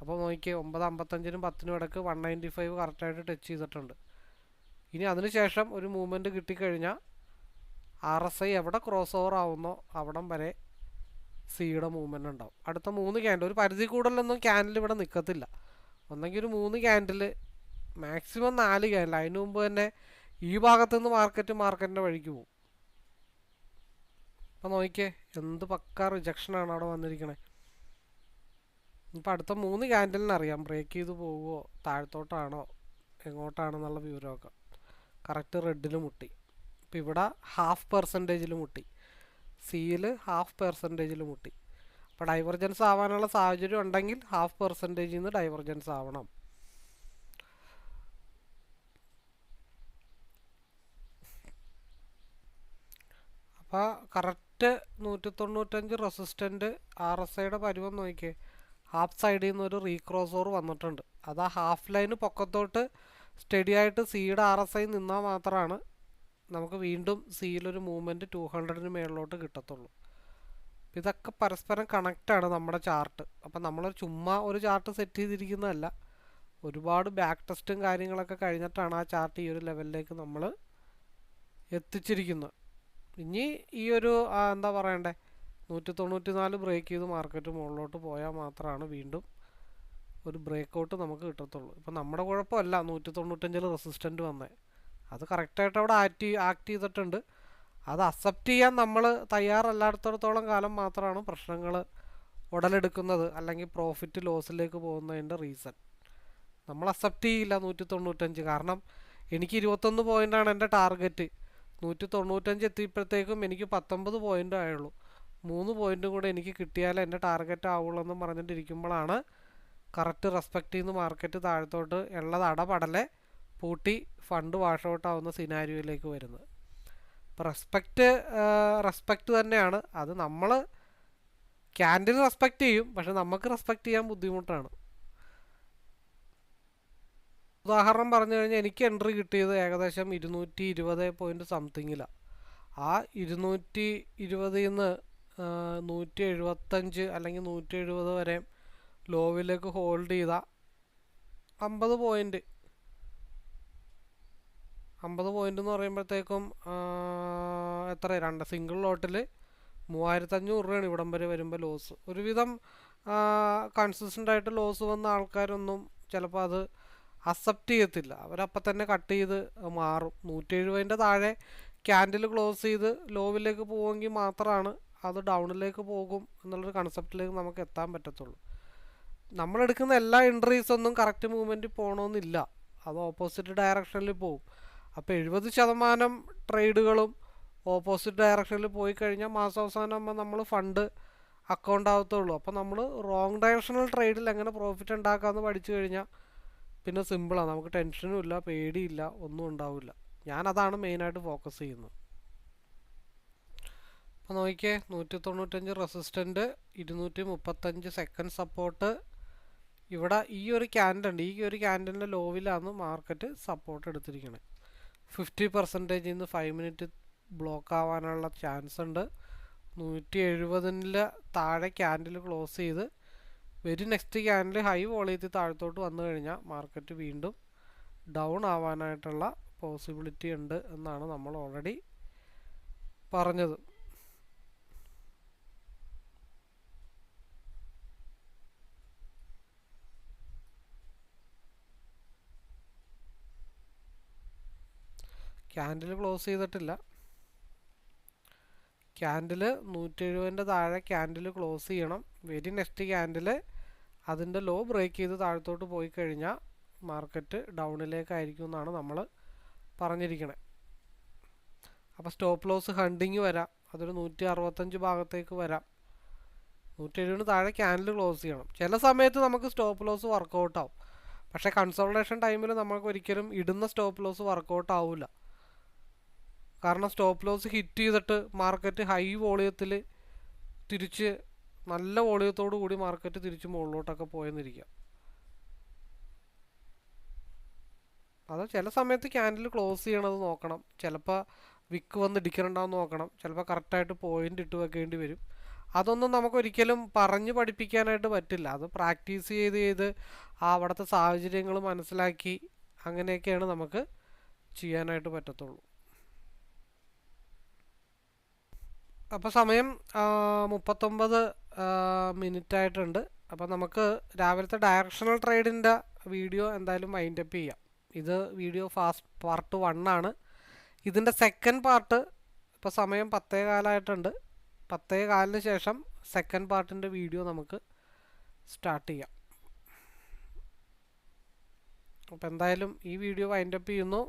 അപ്പോൾ നോക്കിയേ, 9:55-നും 10-നും ഇടയ്ക്ക് 195 കറക്റ്റായിട്ട് ടച്ച് ചെയ്തിട്ടുണ്ട്. ഇനി അതിനുശേഷം ഒരു മൂവ്മെൻറ്റ് കിട്ടിക്കഴിഞ്ഞാൽ RSI എവിടെ ക്രോസ് ഓവർ ആവുന്നോ അവിടം വരെ സിയുടെ മൂവ്മെൻറ്റ് ഉണ്ടാവും. അടുത്ത 3 ക്യാൻഡിൽ, ഒരു പരിധി കൂടുതലൊന്നും ക്യാൻഡിൽ ഇവിടെ നിൽക്കത്തില്ല. ഒന്നെങ്കിൽ ഒരു 3 ക്യാൻഡിൽ, മാക്സിമം 4 ക്യാൻഡിൽ. അതിന് മുമ്പ് തന്നെ ഈ ഭാഗത്തുനിന്ന് മാർക്കറ്റിൻ്റെ വഴിക്ക് പോകും. അപ്പോൾ നോക്കിയേ, എന്ത് പക്ക റിജക്ഷനാണ് അവിടെ വന്നിരിക്കണേ. ഇപ്പം അടുത്ത 3 ക്യാൻഡിലിന് അറിയാം ബ്രേക്ക് ചെയ്ത് പോവുമോ, താഴത്തോട്ടാണോ എങ്ങോട്ടാണെന്നുള്ള വിവരമൊക്കെ. കറക്റ്റ് റെഡിൽ മുട്ടി. ഇപ്പം ഇവിടെ 0.5% മുട്ടി, സിയിൽ 0.5% മുട്ടി. അപ്പോൾ ഡൈവർജൻസ് ആവാനുള്ള സാഹചര്യം ഉണ്ടെങ്കിൽ 0.5% ഡൈവർജൻസ് ആവണം. അപ്പോൾ കറക്റ്റ് 195 റെസിസ്റ്റൻറ്റ് RSIയുടെ പരുവം നോക്കിയേ. ഹാഫ് സൈഡിൽ നിന്ന് ഒരു റീക്രോസ് ഓവർ വന്നിട്ടുണ്ട്. അത് ആ ഹാഫ് ലൈന് പൊക്കത്തോട്ട് സ്റ്റഡി ആയിട്ട് സിയുടെ RSI നിന്നാൽ മാത്രമാണ് നമുക്ക് വീണ്ടും സിയിലൊരു മൂവ്മെൻറ്റ് 200-ന് മേളിലോട്ട് കിട്ടത്തുള്ളൂ. ഇതൊക്കെ പരസ്പരം കണക്റ്റാണ് നമ്മുടെ ചാർട്ട്. അപ്പം നമ്മൾ ചുമ്മാ ഒരു ചാർട്ട് സെറ്റ് ചെയ്തിരിക്കുന്നതല്ല, ഒരുപാട് ബാക്ക് ടെസ്റ്റും കാര്യങ്ങളൊക്കെ കഴിഞ്ഞിട്ടാണ് ആ ചാർട്ട് ഈ ഒരു ലെവലിലേക്ക് നമ്മൾ എത്തിച്ചിരിക്കുന്നത്. ഇനി ഈ ഒരു എന്താ പറയണ്ടേ, 194 ബ്രേക്ക് ചെയ്ത് മാർക്കറ്റ് മുകളിലോട്ട് പോയാൽ മാത്രമാണ് വീണ്ടും ഒരു ബ്രേക്ക് ഔട്ട് നമുക്ക് കിട്ടത്തുള്ളൂ. ഇപ്പം നമ്മുടെ കുഴപ്പമല്ല 195 റെസിസ്റ്റൻറ്റ് വന്നേ, അത് കറക്റ്റായിട്ട് അവിടെ ആക്ട് ചെയ്തിട്ടുണ്ട്. അത് അക്സെപ്റ്റ് ചെയ്യാൻ നമ്മൾ തയ്യാറല്ലാത്തടത്തോളം കാലം മാത്രമാണ് പ്രശ്നങ്ങൾ ഉടലെടുക്കുന്നത്, അല്ലെങ്കിൽ പ്രോഫിറ്റ് ലോസിലേക്ക് പോകുന്നതിൻ്റെ റീസൺ. നമ്മൾ അക്സെപ്റ്റ് ചെയ്യില്ല 195, കാരണം എനിക്ക് 21 പോയിൻ്റാണ് എൻ്റെ ടാർഗറ്റ്. 195 എത്തിയപ്പോഴത്തേക്കും എനിക്ക് 19 പോയിൻ്റ് ആയുള്ളൂ. 3 പോയിൻറ്റും കൂടെ എനിക്ക് കിട്ടിയാലേ എൻ്റെ ടാർഗറ്റ് ആവുള്ളൂ എന്ന് പറഞ്ഞിട്ടിരിക്കുമ്പോഴാണ് കറക്റ്റ് റെസ്പെക്റ്റ് ചെയ്യുന്ന മാർക്കറ്റ് താഴത്തോട്ട് ഉള്ളത് അടപടലെ പൂട്ടി ഫണ്ട് വാഷ് ഔട്ട് ആവുന്ന സിനാരിയോയിലേക്ക് വരുന്നത്. അപ്പോൾ റെസ്പെക്റ്റ് തന്നെയാണ്. അത് നമ്മൾ ക്യാൻഡിൽ റെസ്പെക്റ്റ് ചെയ്യും, പക്ഷെ നമുക്ക് റെസ്പെക്റ്റ് ചെയ്യാൻ ബുദ്ധിമുട്ടാണ്. ഉദാഹരണം പറഞ്ഞു കഴിഞ്ഞാൽ എനിക്ക് എൻട്രി കിട്ടിയത് ഏകദേശം 220 പോയിൻറ്റ് സംതിങ്ങിലാണ്. ആ 220-ൽ നിന്ന് 175 അല്ലെങ്കിൽ 170 വരെ ലോവിലേക്ക് ഹോൾഡ് ചെയ്ത 50 പോയിൻറ്റ് എന്ന് പറയുമ്പോഴത്തേക്കും എത്ര, സിംഗിൾ ലോട്ടിൽ 3500 രൂപയാണ് ഇവിടം വരെ വരുമ്പോൾ ലോസ്. ഒരുവിധം കൺസിസ്റ്റൻ്റായിട്ട് ലോസ് വന്ന ആൾക്കാരൊന്നും ചിലപ്പോൾ അത് അക്സെപ്റ്റ് ചെയ്യത്തില്ല, അവരപ്പം തന്നെ കട്ട് ചെയ്ത് മാറും. 170-ൻ്റെ താഴെ ക്യാൻഡിൽ ക്ലോസ് ചെയ്ത് ലോവിലേക്ക് പോവുമെങ്കിൽ മാത്രമാണ് അത് ഡൗണിലേക്ക് പോകും എന്നുള്ളൊരു കൺസെപ്റ്റിലേക്ക് നമുക്ക് എത്താൻ പറ്റത്തുള്ളൂ. നമ്മളെടുക്കുന്ന എല്ലാ എൻട്രീസൊന്നും കറക്റ്റ് മൂവ്മെൻറ്റിൽ പോകണമെന്നില്ല, അത് ഓപ്പോസിറ്റ് ഡയറക്ഷനിൽ പോകും. അപ്പോൾ 70% ട്രേഡുകളും ഓപ്പോസിറ്റ് ഡയറക്ഷനിൽ പോയി കഴിഞ്ഞാൽ മാസാവസാനം ആകുമ്പോൾ നമ്മൾ ഫണ്ട് അക്കൗണ്ട് ആകത്തുള്ളൂ. അപ്പോൾ നമ്മൾ റോങ് ഡയറക്ഷണൽ ട്രേഡിൽ എങ്ങനെ പ്രോഫിറ്റ് ഉണ്ടാക്കാമെന്ന് പഠിച്ചു കഴിഞ്ഞാൽ പിന്നെ സിമ്പിളാണ്, നമുക്ക് ടെൻഷനും ഇല്ല, പേടിയില്ല, ഒന്നും ഉണ്ടാവില്ല. ഞാനതാണ് മെയിനായിട്ട് ഫോക്കസ് ചെയ്യുന്നത്. അപ്പോൾ നോക്കിയേ, 195 റെസിസ്റ്റൻറ്റ്, 235 സെക്കൻഡ് സപ്പോർട്ട്. ഇവിടെ ഈ ഒരു ക്യാൻഡിൽ ഉണ്ട്, ഈ ഒരു ക്യാൻഡിലിൻ്റെ ലോവിലാണ് മാർക്കറ്റ് സപ്പോർട്ട് എടുത്തിരിക്കുന്നത്. 50% ഇന്ന് 5 മിനിറ്റ് ബ്ലോക്ക് ആവാനുള്ള ചാൻസ് ഉണ്ട്. 170-ന് താഴെ ക്യാൻഡിൽ ക്ലോസ് ചെയ്ത് വെരി നെക്സ്റ്റ് ക്യാൻഡിൽ ഹൈ വോളിയത്തിൽ താഴത്തോട്ട് വന്നു കഴിഞ്ഞാൽ മാർക്കറ്റ് വീണ്ടും ഡൗൺ ആവാനായിട്ടുള്ള പോസിബിലിറ്റി ഉണ്ട് എന്നാണ് നമ്മൾ ഓൾറെഡി പറഞ്ഞത്. ക്യാൻഡിൽ ക്ലോസ് ചെയ്തിട്ടില്ല, ക്യാൻഡിൽ 170-ൻ്റെ താഴെ ക്യാൻഡിൽ ക്ലോസ് ചെയ്യണം. വെരി നെക്സ്റ്റ് ക്യാൻഡിൽ അതിൻ്റെ ലോ ബ്രേക്ക് ചെയ്ത് താഴത്തോട്ട് പോയി കഴിഞ്ഞാൽ മാർക്കറ്റ് ഡൗണിലേക്കായിരിക്കും എന്നാണ് നമ്മൾ പറഞ്ഞിരിക്കണേ. അപ്പോൾ സ്റ്റോപ്പ് ലോസ് ഹണ്ടിങ് വരാം, അതൊരു 165 ഭാഗത്തേക്ക് വരാം. 170 താഴെ ക്യാൻഡിൽ ക്ലോസ് ചെയ്യണം. ചില സമയത്ത് നമുക്ക് സ്റ്റോപ്പ് ലോസ് വർക്കൗട്ട് ആവും, പക്ഷേ കൺസോൾട്ടേഷൻ ടൈമിൽ നമുക്ക് ഒരിക്കലും ഇടുന്ന സ്റ്റോപ്പ് ലോസ് വർക്കൗട്ട് ആവില്ല. കാരണം സ്റ്റോപ്പ് ലോസ് ഹിറ്റ് ചെയ്തിട്ട് മാർക്കറ്റ് ഹൈ വോളിയത്തിൽ തിരിച്ച് നല്ല വോളിയത്തോടു കൂടി മാർക്കറ്റ് തിരിച്ച് മുകളിലോട്ടൊക്കെ പോയെന്നിരിക്കുക. അത് ചില സമയത്ത് ക്യാൻഡിൽ ക്ലോസ് ചെയ്യണത് നോക്കണം, ചിലപ്പോൾ വിക്ക് വന്ന് ഇടിക്കണുണ്ടാവും നോക്കണം, ചിലപ്പോൾ കറക്റ്റായിട്ട് പോയിന്റ് ഇട്ട് വെക്കേണ്ടി വരും. അതൊന്നും നമുക്കൊരിക്കലും പറഞ്ഞ് പഠിപ്പിക്കാനായിട്ട് പറ്റില്ല. അത് പ്രാക്ടീസ് ചെയ്ത് ചെയ്ത് അവിടുത്തെ സാഹചര്യങ്ങൾ മനസ്സിലാക്കി അങ്ങനെയൊക്കെയാണ് നമുക്ക് ചെയ്യാനായിട്ട് പറ്റത്തുള്ളൂ. അപ്പോൾ സമയം 39 മിനിറ്റ് ആയിട്ടുണ്ട്. അപ്പോൾ നമുക്ക് രാവിലത്തെ ഡയറക്ഷണൽ ട്രേഡിൻ്റെ വീഡിയോ എന്തായാലും വൈൻഡപ്പ് ചെയ്യാം. ഇത് വീഡിയോ പാർട്ട് 1 ആണ്. ഇതിൻ്റെ സെക്കൻഡ് പാർട്ട് ഇപ്പോൾ സമയം 10:15 10:15 ശേഷം സെക്കൻഡ് പാർട്ടിൻ്റെ വീഡിയോ നമുക്ക് സ്റ്റാർട്ട് ചെയ്യാം. അപ്പോൾ എന്തായാലും ഈ വീഡിയോ വൈൻഡപ്പ് ചെയ്യുന്നു.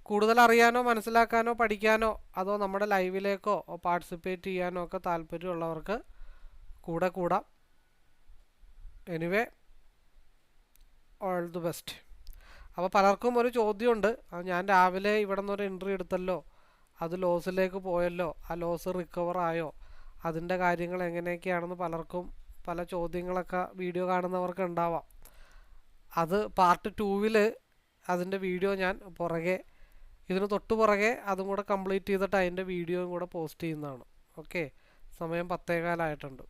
കൂടുതൽ അറിയാനോ മനസ്സിലാക്കാനോ പഠിക്കാനോ അതോ നമ്മുടെ ലൈവിലേക്കോ പാർട്ടിസിപ്പേറ്റ് ചെയ്യാനോ ഒക്കെ താല്പര്യമുള്ളവർക്ക് കൂടെ കൂടാം. Anyway, all the best. അപ്പോൾ പലർക്കും ഒരു ചോദ്യമുണ്ട്, ഞാൻ രാവിലെ ഇവിടെ നിന്നൊരു എൻട്രി എടുത്തല്ലോ, അത് ലോസിലേക്ക് പോയല്ലോ, ആ ലോസ് റിക്കവർ ആയോ, അതിൻ്റെ കാര്യങ്ങൾ എങ്ങനെയൊക്കെയാണെന്ന് പലർക്കും പല ചോദ്യങ്ങളൊക്കെ വീഡിയോ കാണുന്നവർക്ക് ഉണ്ടാവാം. അത് പാർട്ട് 2 അതിൻ്റെ വീഡിയോ ഞാൻ ഇതിന് തൊട്ട് പുറകെ അതും കൂടെ കംപ്ലീറ്റ് ചെയ്തിട്ട് അതിൻ്റെ വീഡിയോയും കൂടെ പോസ്റ്റ് ചെയ്യുന്നതാണ്. ഓക്കെ, സമയം 10:15 ആയിട്ടുണ്ട്.